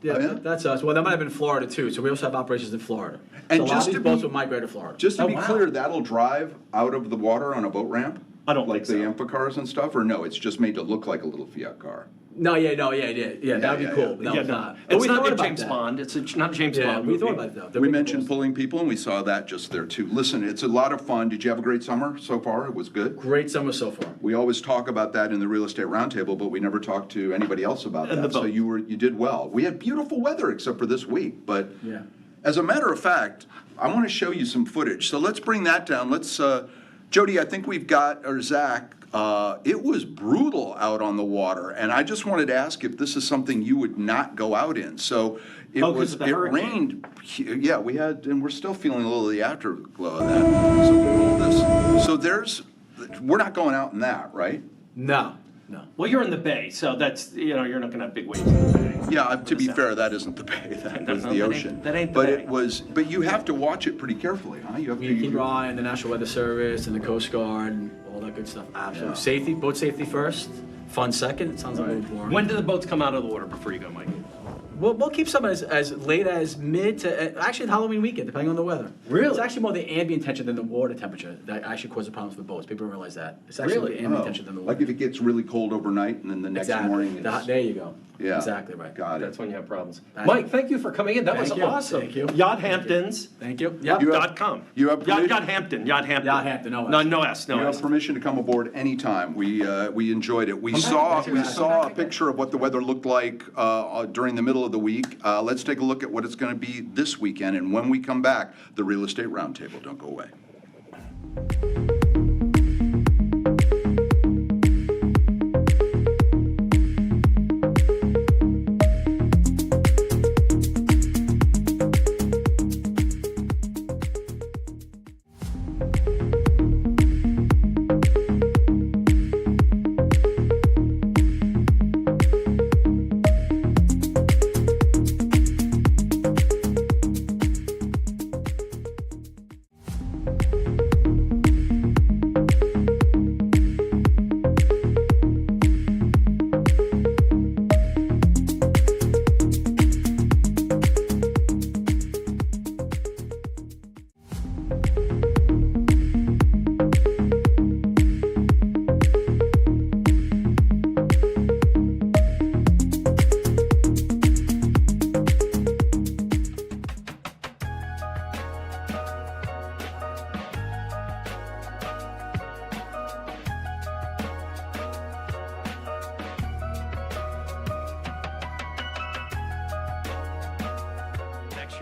J: Yeah,
C: Oh, yeah?
J: that's us. Well, that might have been Florida too. So we also have operations in Florida.
C: And
J: so a lot
C: just
J: of
C: to
J: these boats
C: be-
J: will migrate to Florida.
C: Just to
D: Oh,
C: be
D: wow.
C: clear, that'll drive out of the water on a boat ramp?
D: I don't
C: Like
D: think
C: the
D: so.
C: Amphicar and stuff, or no, it's just made to look like a little Fiat car?
J: Yeah, that'd be
C: yeah,
J: cool.
C: yeah.
J: No,
D: Yeah,
J: it's
D: no,
J: not. But
D: it's
J: we
D: not
J: thought
D: like
J: about
D: James
J: that.
D: Bond. It's not a James
J: Yeah,
D: Bond
J: we
D: movie.
J: thought about that. They're
C: We
J: big
C: mentioned
J: boats.
C: pulling people, and we saw that just there too. Listen, it's a lot of fun. Did you have a great summer so far? It was good?
J: Great summer so far.
C: We always talk about that in the real estate roundtable, but we never talk to anybody else about
D: And
C: that.
D: the
C: So
D: boat.
C: you did well. We had beautiful weather except for this week, but
J: Yeah.
C: as a matter of fact, I want to show you some footage. So let's bring that down. Let's, Jody, I think we've got, or Zach, it was brutal out on the water, and I just wanted to ask if this is something you would not go out in. So it
D: 'cause
C: was,
D: of the
C: it
D: hurricane.
C: rained, yeah, we had, and we're still feeling a little of the afterglow of that. So roll this. So we're not going out in that, right?
J: No.
D: Well, you're in the bay, so that's, you're not going to have big waves in the bay.
C: Yeah, to be fair, that isn't the bay, that was
D: No,
C: the
D: that ain't-
C: ocean.
D: that ain't the
C: But
D: bay.
C: it was, but you have to watch it pretty carefully, huh? You have
J: We
C: to.
J: keep our eye on the National Weather Service and the Coast Guard and all that good stuff. Absolutely.
C: Yeah.
J: Safety, boat safety first. Fun second. It sounds a little boring.
D: When do the boats come out of the water before you go, Mike?
J: We'll keep some as late as mid to actually Halloween weekend, depending on the weather.
D: Really?
J: It's actually more the ambient temperature than the water temperature that actually causes problems for boats. People don't realize that. It's actually
D: Really?
J: the ambient
C: Oh,
J: temperature than the water.
C: like if it gets really cold overnight and then the next
J: exactly.
C: morning it's.
J: There you go.
C: Yeah.
J: Exactly right.
C: Got
D: That's
C: it.
D: when you have problems.
J: Thank
D: Mike,
J: you.
D: thank you for coming in. That was
J: Thank you.
D: awesome.
J: Thank you.
D: Yacht Hamptons.
J: Thank you. Yep.
C: You have-
D: Dot com.
C: you have permission-
D: Yacht Hampton. Yacht Hampton.
J: Yacht Hampton, no S.
D: No S.
C: You
D: No
C: have
D: S.
C: permission to come aboard anytime. We enjoyed it. We
D: back.
C: saw
D: Thank you.
C: a picture of what the weather looked like during the middle of the week. Let's take a look at what it's going to be this weekend. And when we come back, the Real Estate Roundtable. Don't go away.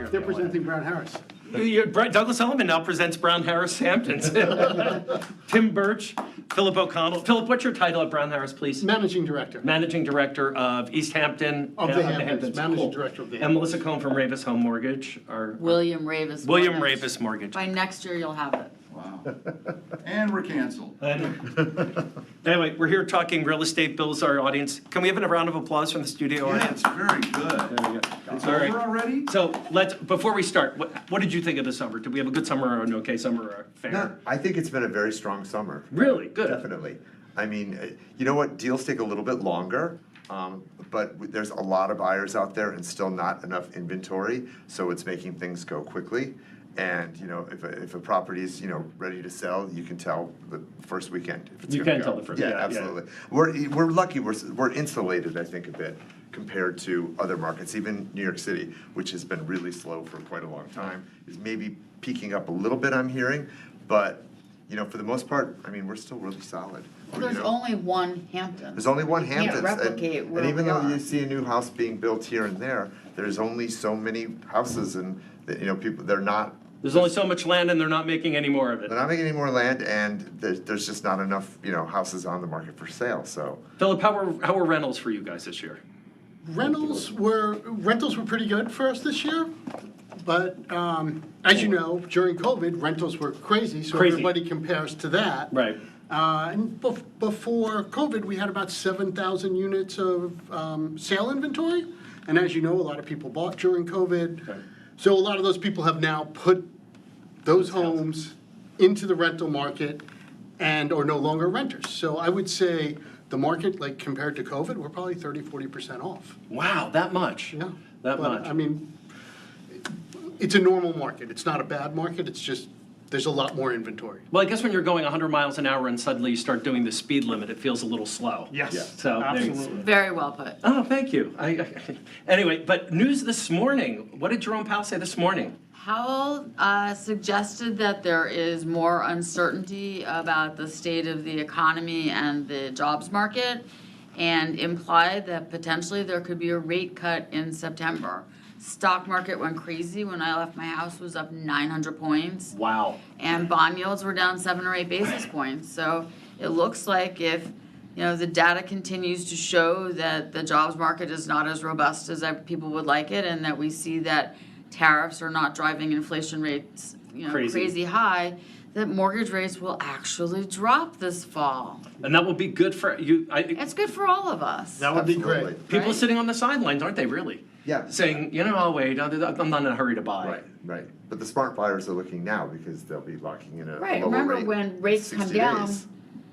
D: here. in
A: They're
D: the LA.
A: presenting Brown Harris.
D: Douglas Elliman now presents Brown Harris Hamptons. Tim Birch, Philip O'Connell. Philip, what's your title at Brown Harris, please?
A: Managing Director
D: Managing Director of East Hampton.
A: of the Hamptons. Managing
D: Cool.
A: Director of the
D: And
A: Hamptons.
D: Melissa Cohn from Ravis Home Mortgage.
K: William Ravis.
D: William
K: Mortgage.
D: Ravis Mortgage.
K: By next year, you'll have it.
C: Wow. And we're canceled.
D: Anyway, we're here talking real estate. Bill's our audience. Can we have a round of applause from the studio
C: Yeah,
D: audience?
C: it's very good.
D: There we go.
C: It's
D: All right.
C: over already?
D: So before we start, what did you think of the summer? Did we have a good summer or an okay summer or a fair?
L: No, I think it's been a very strong summer.
D: Really? Good.
L: Definitely. I mean, you know what? Deals take a little bit longer, but there's a lot of buyers out there and still not enough inventory, so it's making things go quickly. And, you know, if a property is, you know, ready to sell, you can tell the first weekend if it's
D: You
L: gonna
D: can
L: go.
D: tell the first-
L: Yeah,
D: yeah, yeah.
L: absolutely. We're lucky, we're insulated, I think, a bit compared to other markets. Even New York City, which has been really slow for quite a long time, is maybe peaking up a little bit, I'm hearing. But, you know, for the most part, I mean, we're still really solid.
K: Well,
L: You
K: there's
L: know?
K: only one Hampton.
L: There's only one
K: Can't
L: Hamptons.
K: replicate where
L: And even
K: we
L: though
K: are.
L: you see a new house being built here and there, there's only so many houses and, you know, people, they're not
D: There's only so much land and they're not making any more of it.
L: they're not making any more land, and there's just not enough, you know, houses on the market for sale, so.
D: Philip, how were rentals for you guys this year?
A: Rentals were pretty good for us this year, but as you know, during COVID, rentals were crazy, so
D: Crazy.
A: everybody compares to that.
D: Right.
A: And before COVID, we had about 7,000 units of sale inventory, and as you know, a lot of people bought during COVID.
D: Right.
A: So a lot of those people have now put those homes into the rental market and are no longer renters. So I would say the market, like compared to COVID, we're probably 30-40% off.
D: Wow, that much?
A: Yeah.
D: That
A: But,
D: much?
A: I mean, it's a normal market. It's not a bad market. It's just, there's a lot more inventory.
D: Well, I guess when you're going 100 miles an hour and suddenly you start doing the speed limit, it feels a little slow.
A: Yes,
D: So, there you go.
A: absolutely.
K: Very well put.
D: Oh, thank you. Anyway, but news this morning. What did Jerome Powell say this morning?
K: Powell suggested that there is more uncertainty about the state of the economy and the jobs market, and implied that potentially there could be a rate cut in September. Stock market went crazy when I left my house, was up 900 points.
D: Wow.
K: And bond yields were down 7 or 8 basis points. So it looks like if, you know, the data continues to show that the jobs market is not as robust as people would like it, and that we see that tariffs are not driving inflation rates, you know, crazy high, that mortgage rates will actually drop this fall.
D: And that will be good for you.
K: It's good for all of us.
A: That would be
L: Absolutely.
A: great.
D: People
K: Right?
D: sitting on the sidelines, aren't they, really?
L: Yeah.
D: Saying, you know, I'll wait, I'm not in a hurry to buy.
L: Right, right. But the smart buyers are looking now because they'll be locking in a
K: Right,
L: lower
K: remember
L: rate
K: when rates come
L: 60
K: down,
L: days.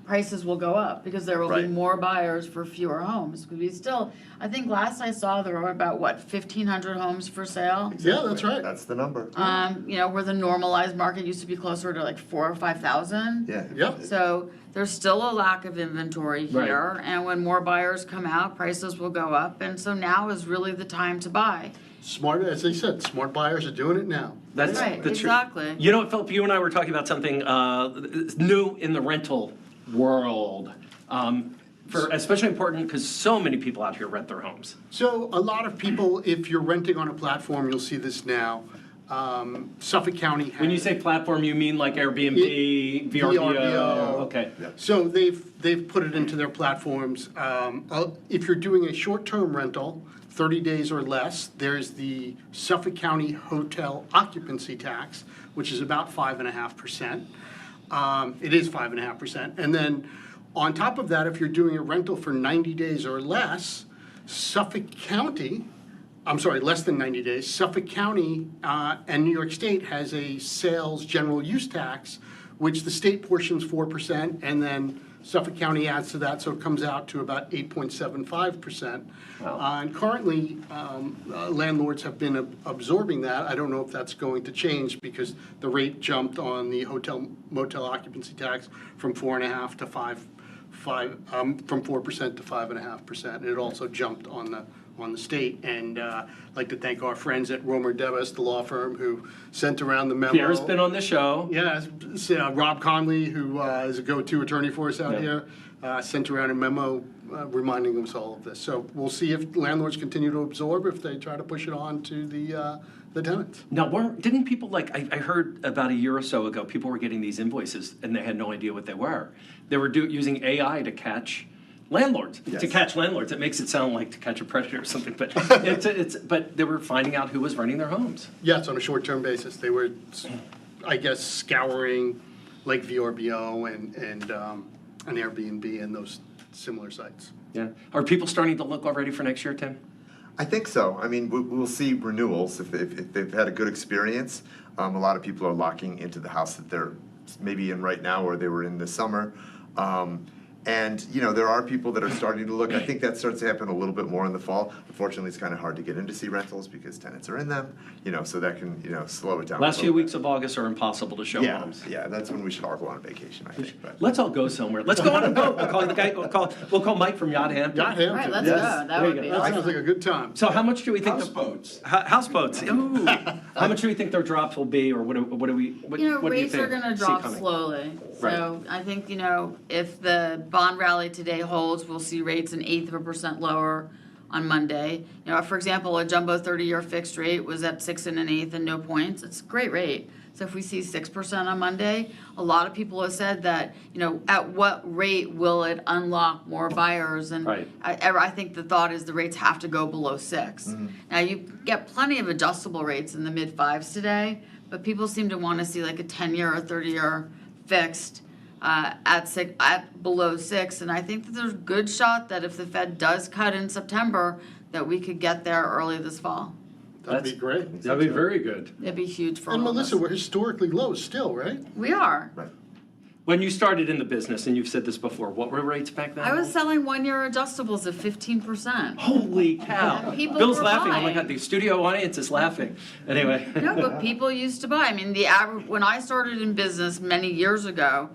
K: prices will go up because there will be
L: Right.
K: more buyers for fewer homes. Because we still, I think last I saw there were about, 1,500 homes for sale?
A: Yeah, that's right.
L: That's the number.
K: You know, where the normalized market used to be closer to like 4,000 or 5,000.
L: Yeah.
A: Yep.
K: So there's still a lack of inventory
D: Right.
K: here, and when more buyers come out, prices will go up, and so now is really the time to buy.
A: Smart, as they said, smart buyers are doing it now.
D: That's
K: Right,
D: the truth.
K: exactly.
D: You know what, Philip, you and I were talking about something new in the rental world. Especially important because so many people out here rent their homes.
A: So a lot of people, if you're renting on a platform, you'll see this now. Suffolk County has.
D: When you say platform, you mean like Airbnb, VRBO?
A: VRBO.
D: Okay.
A: So they've put it into their platforms. If you're doing a short-term rental, 30 days or less, there's the Suffolk County Hotel Occupancy Tax, which is about 5.5%. It is 5.5%. And then on top of that, if you're doing a rental for 90 days or less, Suffolk County, less than 90 days, Suffolk County and New York State has a sales general use tax, which the state portion's 4%, and then Suffolk County adds to that, so it comes out to about 8.75%. And currently, landlords have been absorbing that. I don't know if that's going to change because the rate jumped on the hotel motel occupancy tax from 4.5 to 5, from 4% to 5.5%. And it also jumped on the state. And I'd like to thank our friends at Romer Devis, the law firm, who sent around the memo.
D: Pierre's been on the show.
A: Yeah, Rob Conley, who is a go-to attorney for us out
D: Yeah.
A: here, sent around a memo reminding us all of this. So we'll see if landlords continue to absorb, if they try to push it on to the the tenants.
D: Now, didn't people I heard about a year or so ago, people were getting these invoices and they had no idea what they were. They were using AI to catch landlords.
L: Yes.
D: To catch landlords, it makes it sound like to catch a predator or something, but but they were finding out who was renting their homes.
A: Yes, on a short-term basis. They were, I guess, scouring like VRBO and an Airbnb and those similar sites.
D: Yeah. Are people starting to look already for next year, Tim?
L: I think so. I mean, we'll see renewals if they've had a good experience. A lot of people are locking into the house that they're maybe in right now or they were in this summer. And, you know, there are people that are starting to look. I think that starts to happen a little bit more in the fall. Unfortunately, it's kind of hard to get in to see rentals because tenants are in them, you know, so that can, you know, slow it down.
D: Last few weeks of August are impossible to show homes.
L: Yeah, that's when we should all go on vacation, I think. But.
D: Let's all go somewhere. Let's go on a boat. We'll call the guy. We'll call Mike from Yacht Hampton.
A: Yacht Hampton.
K: Right, let's
L: Yes.
K: go. That
D: There
K: would
D: you
K: be
D: go.
A: That
K: awesome.
A: sounds like a good time.
D: So how much do we think
H: Houseboats.
D: Houseboats? Ooh. How much do we think their drops will be, or what do we? What,
K: You know,
D: what do you
K: rates
D: think?
K: are gonna
D: See
K: drop
D: coming?
K: slowly. So I think, you know, if the bond rally today holds, we'll see rates 0.1% lower on Monday. You know, for example, a jumbo 30-year fixed rate was at 6 1/8 and no points. It's a great rate. So if we see 6% on Monday, a lot of people have said that, you know, at what rate will it unlock more buyers? And
D: Right.
K: I think the thought is the rates have to go below 6. Now, you get plenty of adjustable rates in the mid-5s today, but people seem to want to see like a 10-year or 30-year fixed at below 6. And I think that there's a good shot that if the Fed does cut in September, that we could get there early this fall.
A: That'd be great.
D: That'd be very good.
K: It'd be huge for
A: And
K: all of
A: Melissa,
K: us.
A: we're historically low still, right?
K: We are.
L: Right.
D: When you started in the business, and you've said this before, what were rates back then?
K: I was selling 1-year adjustables at 15%.
D: Holy cow!
K: And people
D: Bill's
K: were
D: laughing. Oh my
K: buying.
D: God, the studio audience is laughing. Anyway.
K: No, but people used to buy. I mean, the average, when I started in business many years ago,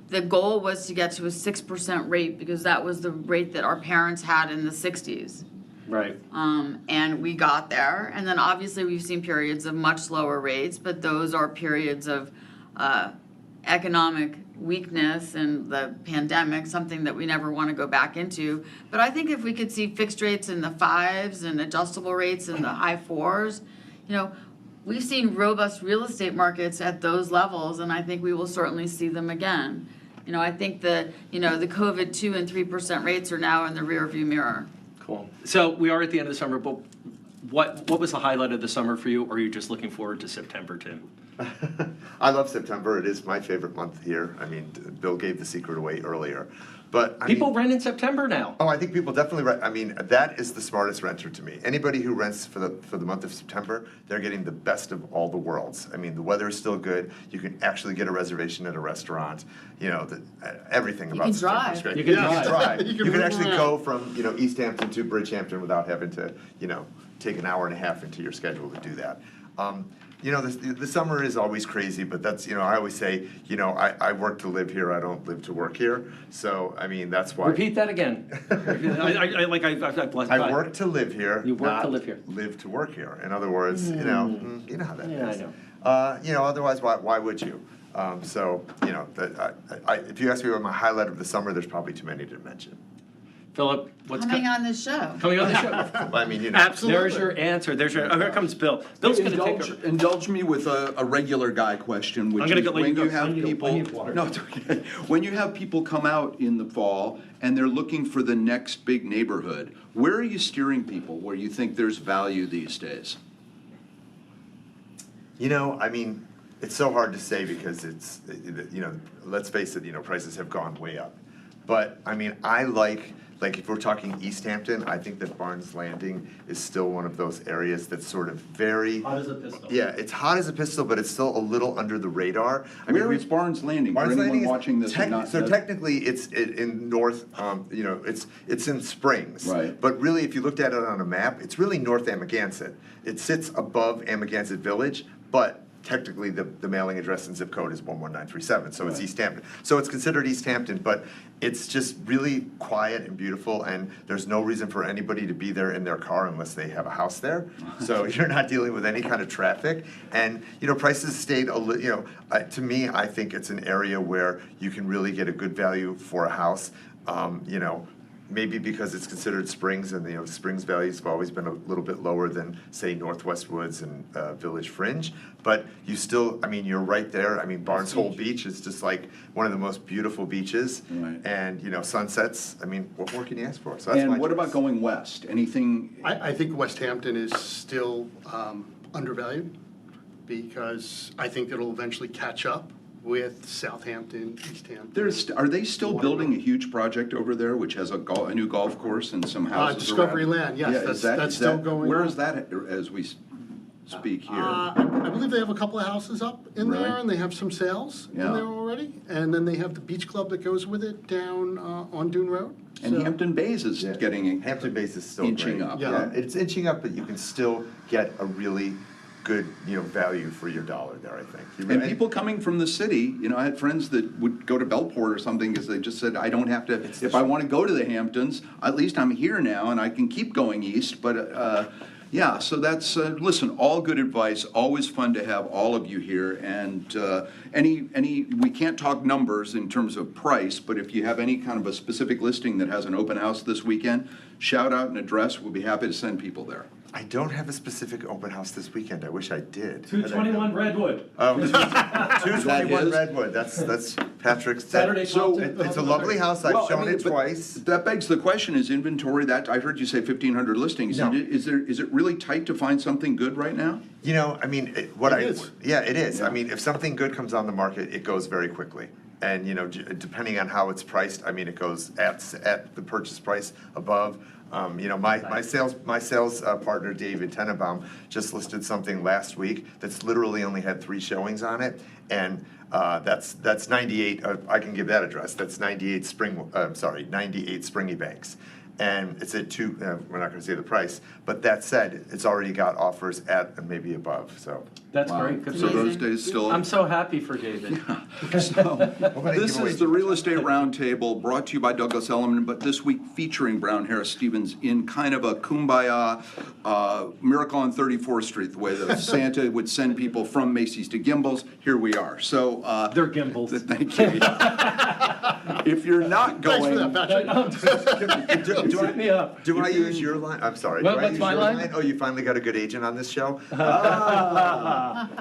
K: the goal was to get to a 6% rate because that was the rate that our parents had in the 60s.
D: Right.
K: And we got there. And then obviously we've seen periods of much lower rates, but those are periods of economic weakness and the pandemic, something that we never want to go back into. But I think if we could see fixed rates in the 5s and adjustable rates in the high 4s, you know, we've seen robust real estate markets at those levels, and I think we will certainly see them again. You know, I think the COVID 2 and 3% rates are now in the rearview mirror.
D: Cool. So we are at the end of the summer, but what was the highlight of the summer for you, or are you just looking forward to September, Tim?
L: I love September. It is my favorite month here. I mean, Bill gave the secret away earlier. But I
D: People
L: mean,
D: rent in September now.
L: I think people definitely rent. I mean, that is the smartest renter to me. Anybody who rents for the month of September, they're getting the best of all the worlds. I mean, the weather is still good. You can actually get a reservation at a restaurant. You know, everything about
K: can
L: September is
K: drive.
L: great.
D: You can
L: drive.
A: You
L: You
A: can
L: can
A: move
L: actually
A: around.
L: go from East Hampton to Bridgehampton without having to take an hour and a half into your schedule to do that. The summer is always crazy, but that's, I always say, I work to live here, I don't live to work here. So, I mean, that's why.
D: Repeat that again. I
L: work to live here.
D: You work to
L: not
D: live here.
L: Live to work here. In other words, you know how that is.
D: Yeah, I know.
L: Otherwise, why would you? If you ask me what my highlight of the summer, there's probably too many to mention.
D: Philip, what's
K: Coming on this show.
D: coming on the show?
L: I mean,
A: Absolutely.
D: There's your answer. Oh, here comes Bill. Bill's going to take over.
C: Indulge me with a regular guy question, which
D: I'm gonna
C: is
D: go- let you
C: when
D: go.
C: you have
D: I need-
C: people.
D: I need water.
C: No, it's okay. When you have people come out in the fall and they're looking for the next big neighborhood, where are you steering people where you think there's value these days?
L: I mean, it's so hard to say because let's face it, prices have gone way up. But, I mean, I like if we're talking East Hampton, I think that Barnes Landing is still one of those areas that's sort of very.
D: Hot as a pistol.
L: Yeah, it's hot as a pistol, but it's still a little under the radar.
C: Where is Barnes Landing? For
L: Barnes
C: anyone
L: Landing is
C: watching this and not.
L: so technically, it's in north. It's in Springs.
C: Right.
L: But really, if you looked at it on a map, it's really North Amagansett. It sits above Amagansett Village, but technically the mailing address and zip code is 11937, so it's East Hampton. So it's considered East Hampton, but it's just really quiet and beautiful, and there's no reason for anybody to be there in their car unless they have a house there. So you're not dealing with any kind of traffic, and prices stayed to me, I think it's an area where you can really get a good value for a house. maybe because it's considered Springs, and Springs values have always been a little bit lower than, say, Northwest Woods and Village Fringe, but you still, I mean, you're right there. I mean, Barnes Hole Beach is just like one of the most beautiful beaches,
C: Right.
L: and sunsets. I mean, what more can you ask for? So that's
C: And
L: my
C: what
L: choice.
C: about going west? Anything,
A: I think West Hampton is still undervalued because I think it'll eventually catch up with Southampton, East Hampton.
C: are they still building a huge project over there, which has a new golf course and some houses
A: Discovery
C: around?
A: Land, yes,
C: Yeah,
A: that's-
C: is that-
A: that's
C: is
A: still
C: that-
A: going
C: Where
A: on.
C: is that as we speak here?
A: I believe they have a couple of houses up in
C: Really?
A: there, and they have some sales in
C: Yeah.
A: there already. And then they have the beach club that goes with it down on Dune Road.
C: And
A: So-
C: Hampton Bays is getting,
L: Hampton Bays is still
C: inching
L: great.
C: up.
A: Yeah.
L: It's inching up, but you can still get a really good, value for your dollar there, I think.
C: and people coming from the city, I had friends that would go to Belport or something because they just said, I don't have to, if I want to go to the Hamptons, at least I'm here now and I can keep going east, but, yeah, so that's, listen, all good advice, always fun to have all of you here, and we can't talk numbers in terms of price, but if you have any kind of a specific listing that has an open house this weekend, shout out an address, we'll be happy to send people there.
L: I don't have a specific open house this weekend. I wish I did.
D: 221 Redwood.
L: Oh, 221
C: is-
L: Redwood. That's Patrick's.
D: Saturday,
C: So-
L: It's a lovely house. I've
C: Well, I
L: shown
C: mean,
L: it
C: but
L: twice.
C: That begs the question, is inventory that, I heard you say 1,500 listings.
L: No.
C: Is it really tight to find something good right now?
L: I mean,
A: It is.
L: Yeah, it is. I mean, if something good comes on the market, it goes very quickly. And, depending on how it's priced, I mean, it goes at the purchase price above. My sales partner, David Tenenbaum, just listed something last week that's literally only had 3 showings on it. And that's 98, I can give that address. That's 98 Springy Banks. And it's at we're not gonna say the price, but that said, it's already got offers at and maybe above, so.
D: That's
C: Wow.
D: great. Good
C: So
D: for
C: those
D: you.
C: days still.
D: I'm so happy for David.
C: This is the Real Estate Roundtable, brought to you by Douglas Elliman, but this week featuring Brown Harris Stevens in kind of a kumbaya miracle on 34th Street, the way that Santa would send people from Macy's to Gimbels. Here we are. So
D: They're Gimbals.
C: thank you. If you're not
A: Thanks for
C: going,
A: that, Patrick.
D: Sign me up.
L: Do I use your line? I'm sorry.
D: What-
L: Do I
D: what's
L: use
D: my
L: your
D: line?
L: Oh, you finally got a good agent on this show?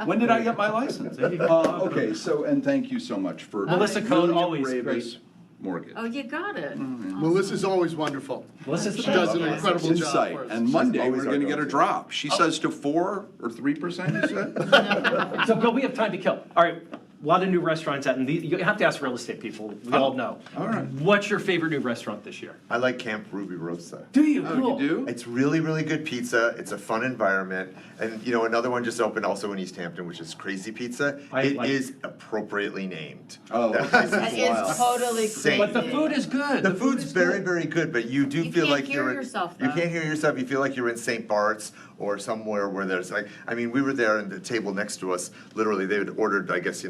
C: when did I get my license? Okay, so, and thank you so much for.
D: Melissa Cohn,
C: William
D: always
C: Ravis
D: great.
C: Mortgage.
K: Oh, you got it.
A: Melissa's always wonderful.
D: Melissa's the
A: She does an
D: best.
A: incredible job
C: Insight,
A: for us.
C: and Monday,
L: always
C: we're
L: our
C: gonna get a
L: go-to.
C: drop. She says to 4 or 3%, you said?
D: So, Bill, we have time to kill. All right, a lot of new restaurants out, and you have to ask real estate people. We all know.
C: all right.
D: What's your favorite new restaurant this year?
L: I like Camp Ruby Rosa.
D: Do you?
C: Oh, you do?
L: It's really, really good pizza. It's a fun environment. And, another one just opened also in East Hampton, which is Crazy Pizza. It is appropriately named.
C: Oh,
L: That place
K: That
L: is
K: is totally
L: insane.
K: crazy.
D: But the food is good.
L: The
D: food
L: food's
D: is
L: very,
D: good.
L: very good, but you do
K: You
L: feel
K: can't
L: like
K: hear
L: you're
K: yourself,
L: you
K: though.
L: can't hear yourself. You feel like you're in St. Bart's or somewhere where there's we were there, and the table next to us, literally, they had ordered, I guess,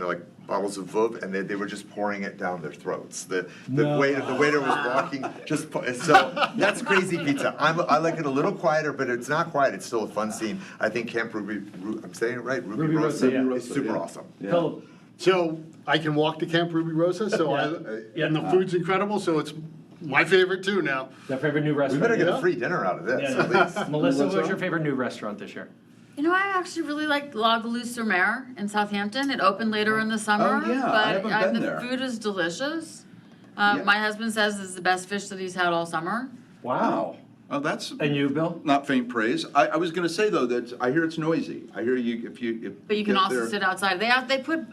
L: bottles of Veuve, and they were just pouring it down their throats. The waiter was walking, so that's Crazy Pizza. I like it a little quieter, but it's not quiet. It's still a fun scene. I think Camp Ruby, I'm saying it right, Ruby Rosa,
D: yeah.
L: is super awesome.
D: Philip,
A: So I can walk to Camp Ruby Rosa,
D: Yeah.
A: and the food's incredible, so it's my favorite too now.
D: your favorite new
L: We
D: restaurant?
L: better get
A: Yeah.
L: a free dinner out of this,
D: Yeah.
L: at least.
D: Melissa, what's your favorite new restaurant this year?
K: I actually really like La Galou-sur-Mer in Southampton. It opened later in the summer,
C: Oh, yeah, I
K: but
C: haven't been
K: the
C: there.
K: food is delicious.
C: Yeah.
K: My husband says it's the best fish that he's had all summer.
C: Wow. Oh, that's
D: And you, Bill?
C: not faint praise. I was gonna say, though, that I hear it's noisy. I hear if
K: But you can
C: get
K: also
C: there-
K: sit outside. They put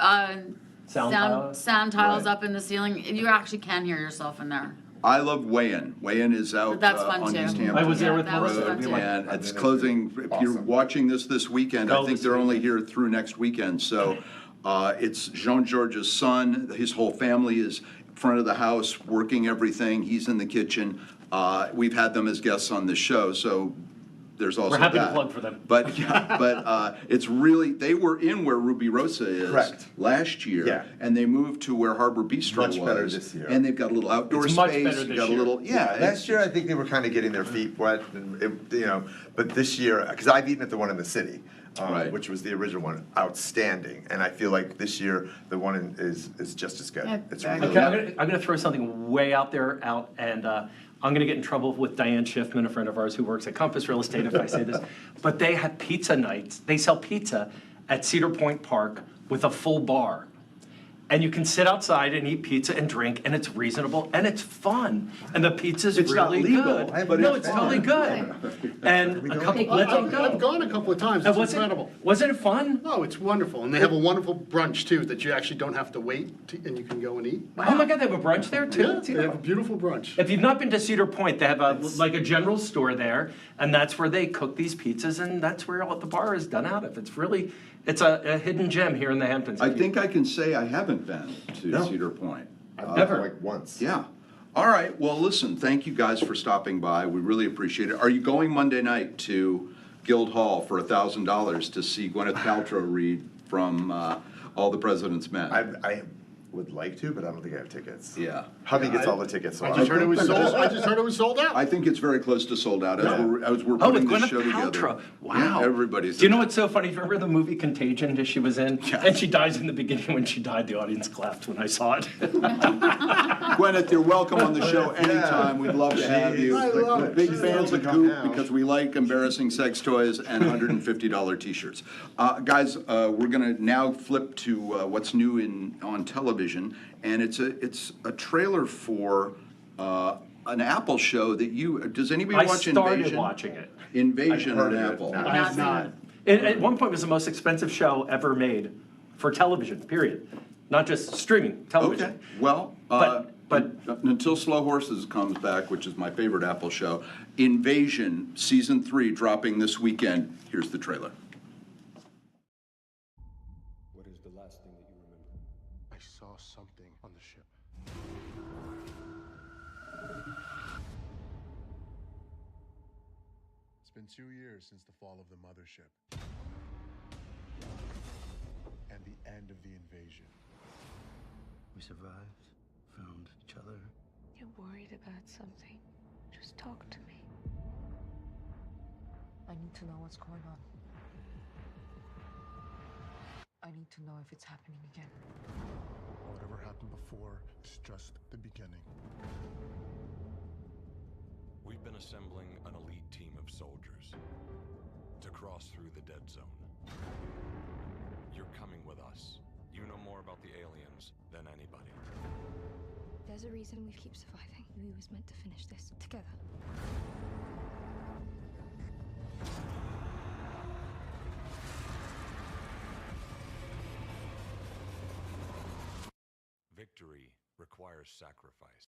K: sound tiles
C: Right.
K: up in the ceiling. You actually can hear yourself in there.
C: I love Weigh-In. Weigh-In is out
K: That's fun,
C: on
K: too.
C: East Hampton
D: I was there with
K: that was
C: Road,
K: fun, too.
C: and it's closing. If you're
L: Awesome.
C: watching this weekend,
D: Go
C: I think
D: this
C: they're only here through next weekend. So it's Jean-Georges' son. His whole family is in front of the house working everything. He's in the kitchen. We've had them as guests on the show, so there's also
D: We're happy to
C: that.
D: plug for them.
C: But it's really, they were in where Ruby Rosa is
L: Correct.
C: last year.
L: Yeah.
C: And they moved to where Harbor Bistro was.
L: Much better this year.
C: And they've got a little outdoor
D: It's
C: space.
D: much better
C: you've
D: this
C: got a
D: year.
C: little, yeah.
L: Last year, I think they were kind of getting their feet wet, and but this year, because I've eaten at the one in the city,
C: Right.
L: which was the original one, outstanding, and I feel like this year the one is just as good.
K: Yeah,
L: It's
K: very
L: really
D: Okay, I'm gonna throw something way out there, and I'm gonna get in trouble with Diane Schiffman, a friend of ours who works at Compass Real Estate if I say this, but they have pizza nights. They sell pizza at Cedar Point Park with a full bar. And you can sit outside and eat pizza and drink, and it's reasonable, and it's fun. And the pizza's
C: It's not
D: really
C: legal,
D: good.
C: but
D: No,
C: it's
D: it's totally good. And a couple, let's all go.
A: I've gone a couple of times, it's
D: Was
A: incredible.
D: Wasn't it fun?
A: No, it's wonderful, and they have a wonderful brunch too, that you actually don't have to wait, and you can go and eat.
D: Oh my God, they have a brunch there too?
A: Yeah,
D: at
A: they
D: Cedar
A: have a
D: Point?
A: beautiful brunch.
D: If you've not been to Cedar Point, they have like a general store there, and that's where they cook these pizzas, and that's where all the bar is done out of. It's a hidden gem here in the Hamptons.
C: I think I can say I haven't been to Cedar Point.
L: I've
D: Never.
L: been like once.
C: Yeah. All right, well, listen, thank you guys for stopping by. We really appreciate it. Are you going Monday night to Guildhall for $1,000 to see Gwyneth Paltrow read from All the President's Men?
L: I would like to, but I don't think I have tickets.
C: Yeah.
L: Hubby gets all the tickets, so
A: I just heard it was sold out.
C: I think it's very close to sold out as we're
D: Oh, with
C: putting this
D: Gwyneth
C: show
D: Paltrow.
C: together.
D: Wow.
C: Yeah, everybody's.
D: Do you know what's so funny? Remember the movie Contagion that she was in?
C: Yes.
D: And she dies in the beginning. When she died, the audience clapped when I saw it.
C: Gwyneth, you're welcome on the show anytime. We'd love to have you.
A: I love
C: We're
A: it.
C: big
A: She's
C: fans of
L: welcome
C: Goop
L: now.
C: because we like embarrassing sex toys and $150 t-shirts. Guys, we're gonna now flip to what's new on television, and it's a trailer for an Apple show that does anybody
D: I
C: watch
D: started
C: Invasion?
D: watching it.
C: Invasion
L: I've heard
C: on
L: of it.
C: Apple.
L: No.
A: I have not.
D: At one point, it was the most expensive show ever made for television, period. Not just streaming, television.
C: Okay, well,
D: But-
C: until Slow Horses comes back, which is my favorite Apple show, Invasion Season 3 dropping this weekend. Here's the trailer.
H: What is the last thing that you remember? I saw something on the ship. It's been 2 years since the fall of the mothership. And the end of the invasion.
F: We survived, found each other.
G: You're worried about something. Just talk to me. I need to know what's going on. I need to know if it's happening again.
H: Whatever happened before is just the beginning.
M: We've been assembling an elite team of soldiers to cross through the dead zone. You're coming with us. You know more about the aliens than anybody.
G: There's a reason we keep surviving. We was meant to finish this together.
M: Victory requires sacrifice.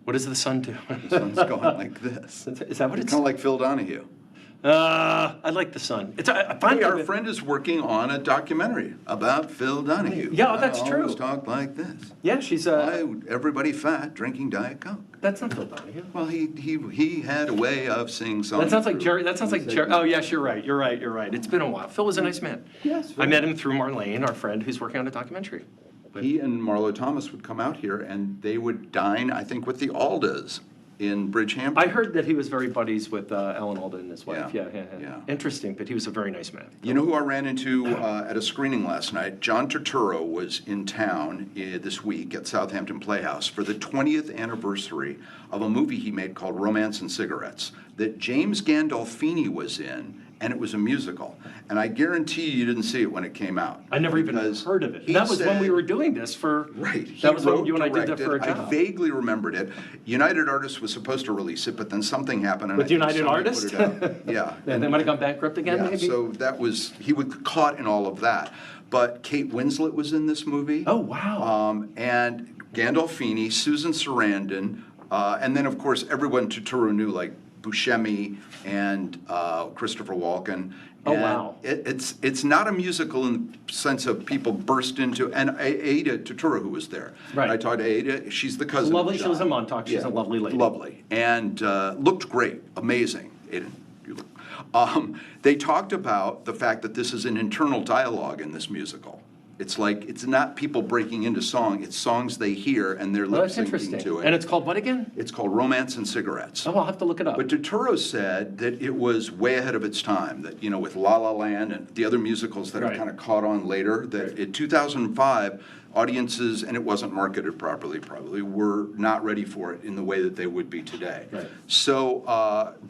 D: What does the sun do?
C: The sun's going like this.
D: Is that what it's?
C: Kind of like Phil Donahue.
D: I like the sun. I find
C: Hey, our friend is working on a documentary about Phil Donahue.
D: Yeah, that's true.
C: Always talked like this.
D: Yeah, she's
C: Why everybody fat drinking Diet Coke?
D: That's not Phil Donahue.
C: Well, he had a way of singing songs.
D: That sounds like Jerry. That sounds like Jerry. Oh yes, you're right. You're right. It's been a while. Phil was a nice man.
C: Yes.
D: I met him through Marlene, our friend, who's working on a documentary.
C: He and Marlo Thomas would come out here and they would dine, I think, with the Aldas in Bridgehampton.
D: I heard that he was very buddies with Ellen Alda and his wife.
C: Yeah.
D: Yeah. Interesting, but he was a very nice man.
C: You know who I ran into at a screening last night? John Turturro was in town this week at Southampton Playhouse for the 20th anniversary of a movie he made called Romance and Cigarettes that James Gandolfini was in, and it was a musical. And I guarantee you didn't see it when it came out.
D: I never even
C: because
D: heard of it.
C: he
D: That was when we
C: said-
D: were doing this for.
C: Right.
D: That was when
C: wrote,
D: you and I did that for a
C: directed.
D: job.
C: I vaguely remembered it. United Artists was supposed to release it, but then something happened. And
D: With
C: I think
D: United
C: Sony
D: Artists?
C: put it out. Yeah.
D: Yeah, they might have gone bankrupt again,
C: Yeah,
D: maybe.
C: so that was, he was caught in all of that. But Kate Winslet was in this movie.
D: Oh, wow.
C: And Gandolfini, Susan Sarandon, and then, of course, everyone Turturro knew, like Buscemi and Christopher Walken.
D: Oh,
C: And
D: wow.
C: It's not a musical in the sense of people burst into, and Ada Turturro, who was there.
D: Right.
C: I talked to Ada, she's the cousin. of
D: Lovely, she
C: John.
D: was in Montauk, she's a lovely lady.
C: Lovely, and looked great, amazing. Ada, you look. They talked about the fact that this is an internal dialogue in this musical. It's like, it's not people breaking into song, it's songs they hear and they're
D: Oh,
C: lip
D: that's
C: syncing
D: interesting.
C: to it.
D: And it's called what again?
C: It's called Romance and Cigarettes.
D: Oh, I'll have to look it up.
C: But Turturro said that it was way ahead of its time, that, you know, with La La Land and the other musicals that have
D: Right.
C: kind of caught on later, that in 2005, audiences, and it wasn't marketed properly probably, were not ready for it in the way that they would be today.
D: Right.
C: So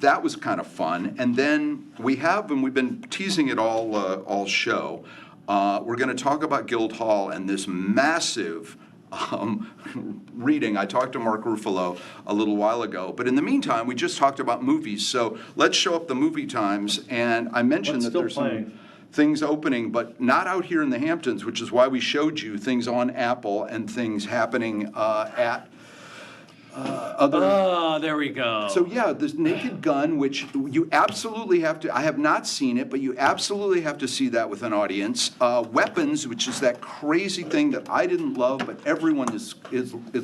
C: that was kind of fun. And then we have, and we've been teasing it all show, we're going to talk about Guildhall and this massive reading. I talked to Mark Ruffalo a little while ago, but in the meantime, we just talked about movies. So let's show up the movie times. And I mentioned
D: What's
C: that
D: still
C: there's
D: playing?
C: some things opening, but not out here in the Hamptons, which is why we showed you things on Apple and things happening at other.
D: Oh, there we go.
C: So yeah, this Naked Gun, which you absolutely have to, I have not seen it, but you absolutely have to see that with an audience. Weapons, which is that crazy thing that I didn't love, but everyone is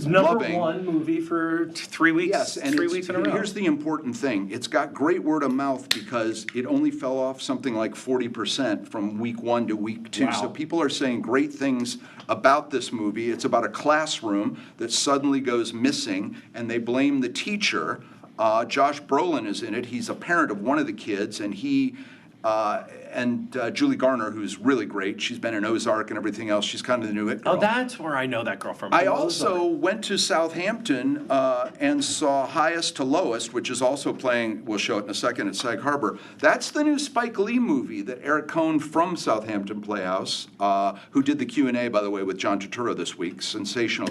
D: Number
C: loving.
D: one movie for 3 weeks.
C: Yes, and
D: 3
C: it's-
D: weeks in a row.
C: here's the important thing. It's got great word of mouth because it only fell off something like 40% from week 1 to week 2.
D: Wow.
C: So people are saying great things about this movie. It's about a classroom that suddenly goes missing, and they blame the teacher. Josh Brolin is in it. He's a parent of one of the kids, and Julie Garner, who's really great. She's been in Ozark and everything else. She's kind of the new it girl.
D: Oh, that's where I know that girl from.
C: I
D: From
C: also
D: Ozark.
C: went to Southampton and saw Highest to Lowest, which is also playing, we'll show it in a second, at Sag Harbor. That's the new Spike Lee movie that Eric Cohn from Southampton Playhouse, who did the Q&A, by the way, with John Turturro this week, sensational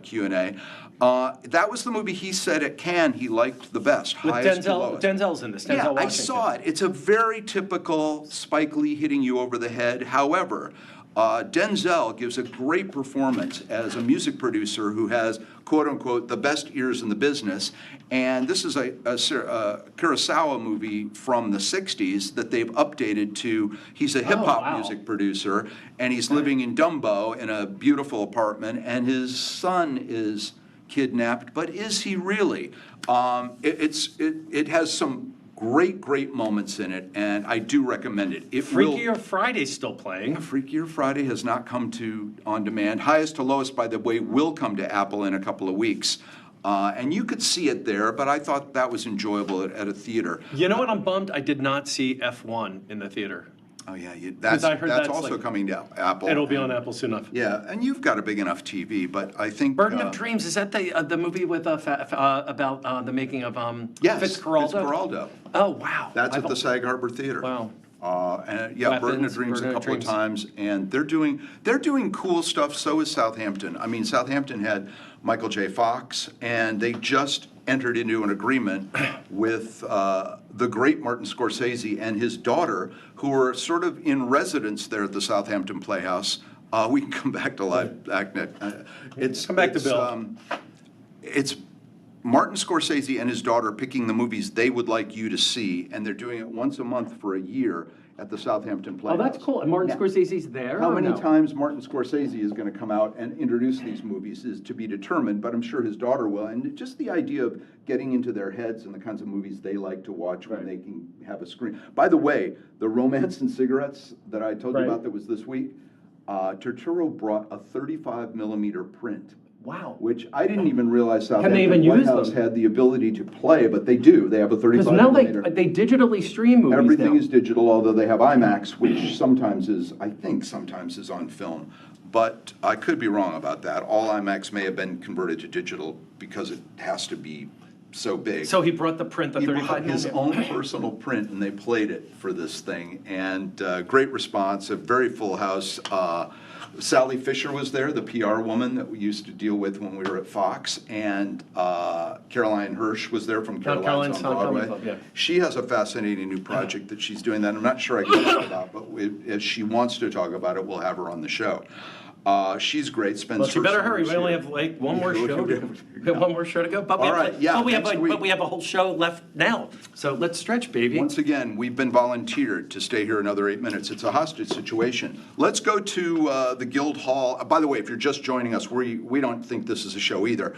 C: Q&A. That was the movie he said at Cannes he liked the best,
D: With
C: Highest to
D: Denzel,
C: Lowest.
D: Denzel's in this. Denzel
C: Yeah, I
D: Washington.
C: saw it. It's a very typical Spike Lee hitting you over the head. However, Denzel gives a great performance as a music producer who has, quote unquote, the best ears in the business. And this is a Kurosawa movie from the 60s that they've updated to, he's a hip hop
D: wow.
C: music producer, and he's living in Dumbo in a beautiful apartment, and his son is kidnapped, but is he really? It has some great moments in it, and I do recommend it. It will.
D: Freakier Friday's still playing.
C: Freakier Friday has not come to on demand. Highest to Lowest, by the way, will come to Apple in a couple of weeks. And you could see it there, but I thought that was enjoyable at a theater.
D: You know what? I'm bummed I did not see F1 in the theater.
C: Oh, yeah, that's
D: I heard that's
C: also
D: like-
C: coming to Apple.
D: It'll be on Apple soon enough.
C: Yeah, and you've got a big enough TV, but I think.
D: Burden of Dreams, is that the movie with about the making of
C: Yes,
D: Fitzcarraldo?
C: Fitzcarraldo.
D: Oh, wow.
C: That's at
D: I've-
C: the Sag Harbor Theater.
D: Wow.
C: And yeah, Burden of
D: Weapons,
C: Dreams
D: Burden
C: a
D: of
C: couple of
D: Dreams.
C: times, and they're doing cool stuff. So is Southampton. I mean, Southampton had Michael J. Fox, and they just entered into an agreement with the great Martin Scorsese and his daughter, who are sort of in residence there at the Southampton Playhouse. We can come back to live ActNet.
D: Come back to Bill.
C: It's Martin Scorsese and his daughter picking the movies they would like you to see, and they're doing it once a month for a year at the Southampton
D: Oh,
C: Playhouse.
D: that's cool. And Martin
C: Yeah.
D: Scorsese's there?
C: How
D: or
C: many
D: no?
C: times Martin Scorsese is going to come out and introduce these movies is to be determined, but I'm sure his daughter will. And just the idea of getting into their heads and the kinds of movies they like to watch when they can have a screen. By the way, the Romance and Cigarettes that I told you
D: Right.
C: about that was this week, Turturro brought a 35 millimeter print.
D: Wow.
C: Which I didn't even realize
D: they
C: Southampton
D: even use
C: Playhouse
D: them?
C: had the ability to play, but they do. They have a 35
D: Because now
C: millimeter.
D: they digitally stream movies
C: Everything
D: now.
C: is digital, although they have IMAX, which sometimes is, I think sometimes is on film. But I could be wrong about that. All IMAX may have been converted to digital because it has to be so big.
D: So he brought the print, the
C: He
D: 35
C: brought his
D: millimeter.
C: own personal print, and they played it for this thing. And great response, a very full house. Sally Fisher was there, the PR woman that we used to deal with when we were at Fox, and Caroline Hirsch was there from Caroline's on
D: Comedy
C: Broadway.
D: Club, yeah.
C: She has a fascinating new project that she's doing that I'm not sure I can talk about, but as she wants to talk about it, we'll have her on the show. She's great. Spencer.
D: Well, you better hurry. We
C: Spencer.
D: only have like one more
C: Yeah,
D: show. We have one more show to go. But we
C: All
D: have,
C: right, yeah,
D: but we have,
C: next week.
D: but we have a whole show left now. So let's stretch, baby.
C: Once again, we've been volunteered to stay here another 8 minutes. It's a hostage situation. Let's go to the Guildhall. By the way, if you're just joining us, we don't think this is a show either.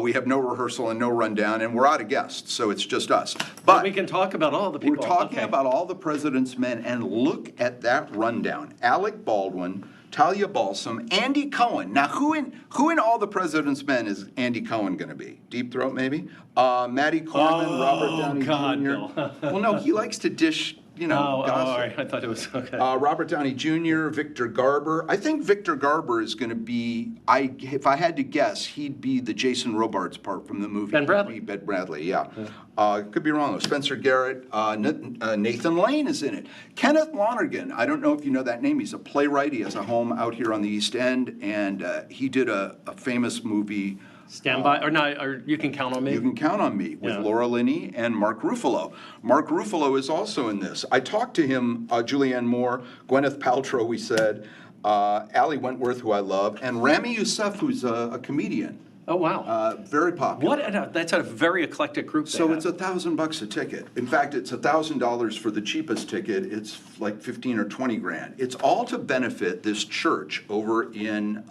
C: We have no rehearsal and no rundown, and we're out of guests, so it's just us. But
D: we can talk about all the people.
C: we're talking about all the President's Men, and look at that rundown. Alec Baldwin, Talia Balsam, Andy Cohen. Now, who in all the President's Men is Andy Cohen going to be? Deep Throat, maybe? Matty Corman, Robert Downey
D: God,
C: Jr.
D: Bill.
C: Well, no, he likes to dish,
D: Oh,
C: gossip.
D: all right. I thought it was okay.
C: Robert Downey Jr., Victor Garber. I think Victor Garber is going to be, if I had to guess, he'd be the Jason Robards part from the movie.
D: Ben Bradley.
C: He'd be Ben Bradley, yeah. Could be wrong, though. Spencer Garrett, Nathan Lane is in it. Kenneth Lonergan, I don't know if you know that name. He's a playwright. He has a home out here on the East End, and he did a famous movie.
D: Stand by, or no, or You Can Count on Me.
C: You Can Count on Me with
D: Yeah.
C: Laura Linney and Mark Ruffalo. Mark Ruffalo is also in this. I talked to him, Julianne Moore, Gwyneth Paltrow, we said, Ali Wentworth, who I love, and Rami Youssef, who's a comedian.
D: Oh, wow.
C: Very popular.
D: That's a very eclectic group.
C: So it's $1,000 a ticket. In fact, it's $1,000 for the cheapest ticket. It's like 15 or 20 grand. It's all to benefit this church over in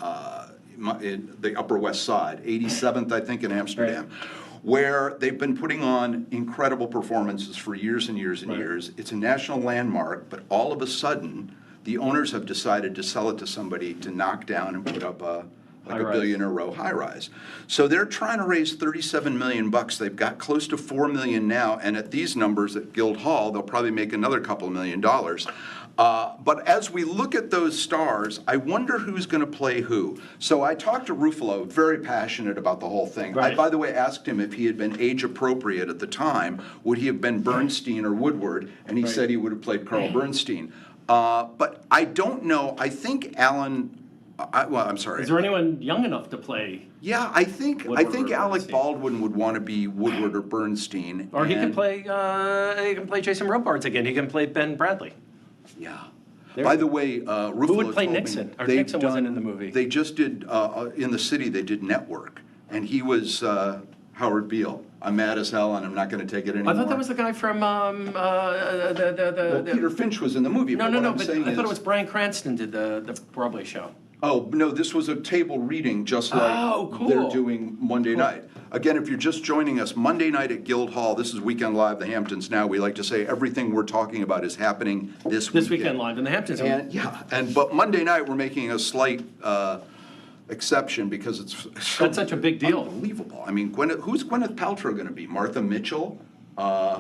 C: the Upper West Side, 87th, I think, in Amsterdam, where they've been putting on incredible performances for years and years and years. It's a national landmark, but all of a sudden, the owners have decided to sell it to somebody to knock down and put up a billion-a-row high-rise. So they're trying to raise $37 million. They've got close to $4 million now, and at these numbers at Guildhall, they'll probably make another couple $1 million. But as we look at those stars, I wonder who's going to play who. So I talked to Ruffalo, very passionate about the whole thing. I, by the way, asked him if he had been age appropriate at the time, would he have been Bernstein or Woodward? And he said he would have played Carl Bernstein. But I don't know. I think Alan. I'm sorry.
D: Is there anyone young enough to play?
C: Yeah, I think
D: Woodward or
C: Alec
D: Bernstein?
C: Baldwin would want to be Woodward or Bernstein.
D: Or he can
C: and-
D: play. He can play Jason Robards again. He can play Ben Bradley.
C: Yeah.
D: There
C: By
D: you
C: the
D: go.
C: way, Ruffalo
D: Who would play
C: told me
D: Nixon? Or
C: they've
D: Nixon wasn't in the movie.
C: They just did, in the city, they did Network, and he was Howard Beale. I'm mad as hell, and I'm not going to take it anymore.
D: I thought that was the guy from
C: Well, Peter Finch was in the movie,
D: No,
C: but
D: no,
C: what
D: no.
C: I'm
D: But
C: saying
D: I thought it
C: is-
D: was Bryan Cranston did the Broadway show.
C: Oh, no, this was a table reading, just like
D: Oh, cool.
C: they're doing Monday night. Again, if you're just joining us, Monday night at Guildhall, this is Weekend Live, the Hamptons Now. We like to say everything we're talking about is happening this weekend.
D: This weekend live in the Hamptons.
C: And, but Monday night, we're making a slight exception because it's
D: That's such a big deal.
C: Unbelievable. I mean, who's Gwyneth Paltrow going to be? Martha Mitchell?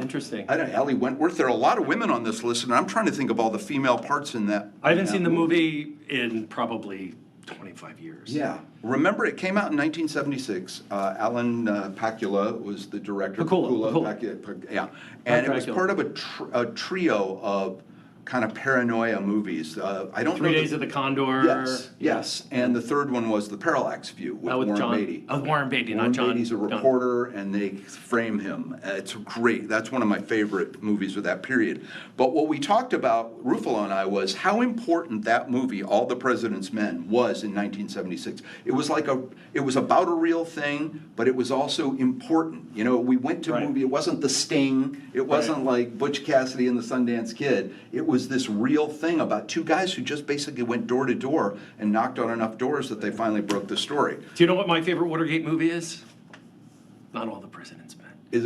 D: Interesting.
C: I don't know, Ali Wentworth. There are a lot of women on this list, and I'm trying to think of all the female parts in that.
D: I haven't
C: in
D: seen
C: that
D: the movie in probably 25 years.
C: Yeah. Remember, it came out in 1976. Alan Pakula was the director.
D: Pakula.
C: Yeah. And it was
D: Dracula.
C: part of a trio of kind of paranoia movies. I don't know.
D: 3 Days of the Condor.
C: Yes. And the third one was The Parallax View with Warren
D: John
C: Beatty.
D: Warren Beatty,
C: Warren
D: not John.
C: Beatty's a reporter, and they frame him. It's great. That's one of my favorite movies of that period. But what we talked about, Ruffalo and I, was how important that movie, All the President's Men, was in 1976. It was it was about a real thing, but it was also important. You know, we went to a movie. It wasn't The Sting. It wasn't like Butch Cassidy and the Sundance Kid. It was this real thing about two guys who just basically went door to door and knocked on enough doors that they finally broke the story.
D: Do you know what my favorite Watergate movie is? Not All the President's Men.
C: Is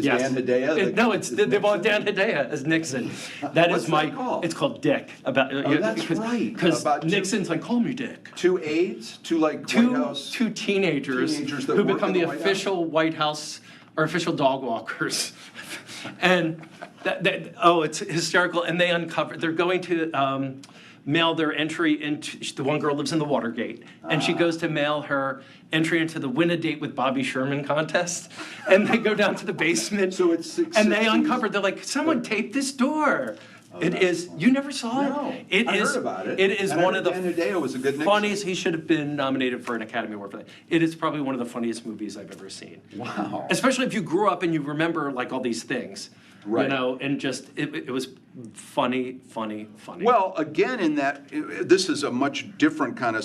D: Yes.
C: Dan Hedaya?
D: No, it's Dan Hedaya as Nixon. That
C: What's
D: is my.
C: that called?
D: It's called Dick. About
C: that's right.
D: Because
C: About
D: Nixon's like, call me Dick.
C: Two aides, White House.
D: Two teenagers
C: that
D: who
C: work
D: become
C: in
D: the
C: White House.
D: official White House or official dog walkers, and it's hysterical. And they uncover. They're going to mail their entry into. The one girl lives in the Watergate, and she goes to mail her entry into the Win a Date with Bobby Sherman contest. And they go down to the basement.
C: So it's
D: and they uncover. They're like, someone taped this door. It is. You never saw it.
C: No,
D: It
C: I
D: is.
C: heard about it.
D: It is
C: And I
D: one
C: heard
D: of the
C: Dan Hedaya was a good Nixon.
D: funniest. He should have been nominated for an Academy Award for that. It is probably one of the funniest movies I've ever seen.
C: Wow.
D: Especially if you grew up and you remember like all these things,
C: Right.
D: you know, and just it was funny.
C: Well, again, in that, this is a much different kind of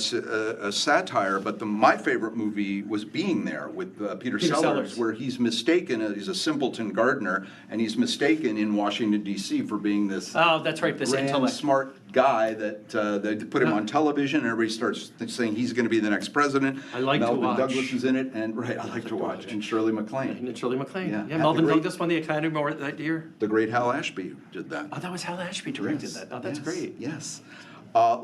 C: satire, but my favorite movie was Being There with Peter Sellers, where he's mistaken, he's a simpleton gardener, and he's mistaken in Washington, D.C. for being this
D: Oh, that's right, this
C: grand,
D: intellect.
C: smart guy that they put him on television, and everybody starts saying he's going to be the next president.
D: I like to
C: Melvin
D: watch.
C: Douglas is in it, and I like to watch, and Shirley MacLaine.
D: And Shirley MacLaine.
C: Yeah.
D: Yeah,
C: At
D: Melvin
C: the great-
D: Douglas won the Academy Award that year.
C: The great Hal Ashby did that.
D: Oh, that was Hal Ashby directed that. Oh, that's
C: Yes,
D: great.
C: Yes.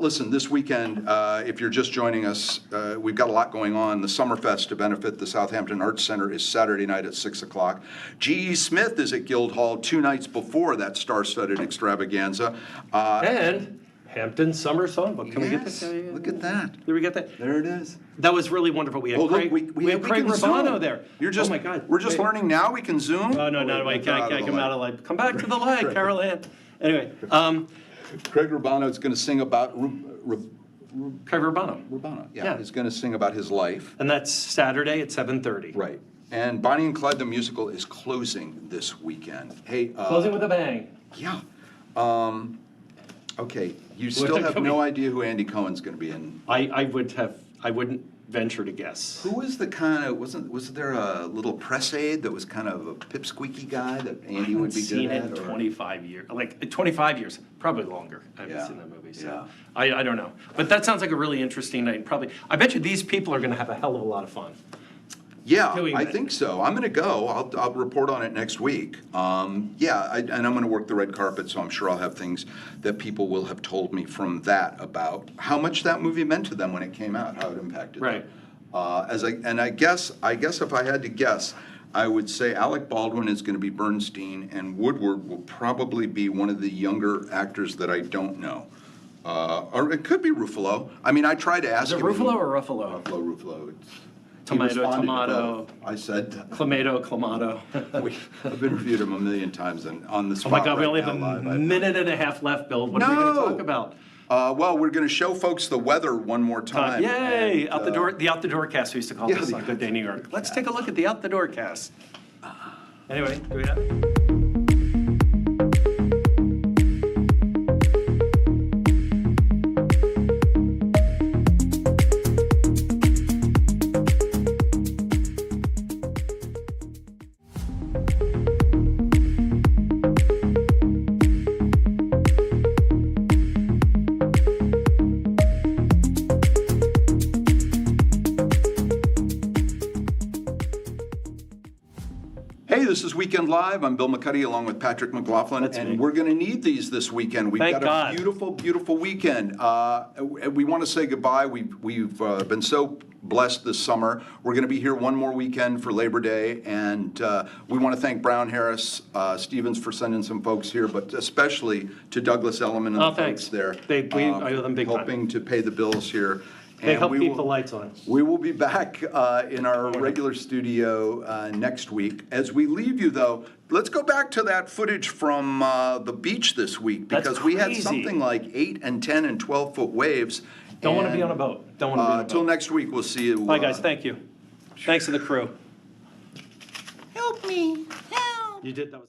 C: Listen, this weekend, if you're just joining us, we've got a lot going on. The Summerfest to benefit the Southampton Arts Center is Saturday night at 6 o'clock. G.E. Smith is at Guildhall 2 nights before that star-studded extravaganza.
D: And Hampton Summer Songbook. Can we get this?
C: Look at that.
D: Did we get that?
C: There it is.
D: That was really wonderful. We had
C: Oh,
D: Craig,
C: look,
D: we had Craig
C: can
D: Urbano
C: Zoom.
D: there.
C: You're just,
D: oh my God.
C: We're just
D: Wait.
C: learning now we can Zoom?
D: Oh, no, wait, can I come out of light? Come back to the light, Carol Ann. Anyway,
C: Craig Urbano is going to sing about
D: Craig Urbano.
C: Yeah, he's going to sing about his life.
D: And that's Saturday at 7:30.
C: Right. And Bonnie and Clyde the musical is closing this weekend. Hey,
D: Closing with a bang.
C: Yeah. Okay, you still have no idea who Andy Cohen's going to be in.
D: I wouldn't venture to guess.
C: Who was the kind of, was there a little press aide that was kind of a pipsqueaky guy that Andy would be good
D: seen
C: at?
D: it in
C: or-
D: 25 years. Like 25 years, probably longer. I haven't
C: Yeah.
D: seen that movie, so
C: Yeah.
D: I don't know. But that sounds like a really interesting night. Probably, I bet you these people are going to have a hell of a lot of fun.
C: Yeah,
D: doing
C: I
D: that.
C: think so. I'm going to go. I'll report on it next week. And I'm going to work the red carpet, so I'm sure I'll have things that people will have told me from that about how much that movie meant to them when it came out, how it impacted
D: Right.
C: them. I guess if I had to guess, I would say Alec Baldwin is going to be Bernstein, and Woodward will probably be one of the younger actors that I don't know. Or it could be Ruffalo. I mean, I tried to ask
D: Is it
C: him.
D: Ruffalo or Ruffalo?
C: Ruffalo. He
D: Tomato,
C: responded to
D: tomato.
C: both. I said,
D: Clamato.
C: I've interviewed him a million times and on the
D: Oh
C: spot.
D: my God, we
C: right
D: only
C: now
D: have a
C: live.
D: minute and a half left, Bill. What are we going to
C: No!
D: talk about?
C: Well, we're going to show folks the weather one more time.
D: Yay!
C: and,
D: Out the door, the Out the Door cast we used to call
C: yeah,
D: this
C: the
D: on
C: Out
D: Good
C: the
D: Day New York. Let's take a look at the Out the Door cast. Anyway, do we have?
C: Hey, this is Weekend Live. I'm Bill McCuddy along with Patrick McLaughlin,
D: That's
C: and
D: me.
C: we're going to need these this weekend. We've
D: Thank
C: got a
D: God.
C: beautiful, beautiful weekend. We want to say goodbye. We've been so blessed this summer. We're going to be here one more weekend for Labor Day, and we want to thank Brown Harris Stevens for sending some folks here, but especially to Douglas Elliman and
D: Oh,
C: the
D: thanks.
C: folks there.
D: I owe them big time.
C: helping to pay the bills here.
D: They
C: And
D: help
C: we
D: keep
C: will-
D: the lights on.
C: we will be back in our regular studio next week. As we leave you, though, let's go back to that footage from the beach this week,
D: That's
C: because we had
D: crazy.
C: something like 8 and 10 and 12-foot waves.
D: Don't want to be
C: and,
D: on a boat. Don't want to be on a boat.
C: Till next week, we'll see you.
D: Bye, guys. Thank you. Thanks to the crew.
B: Help me. Help.
D: You did that. Was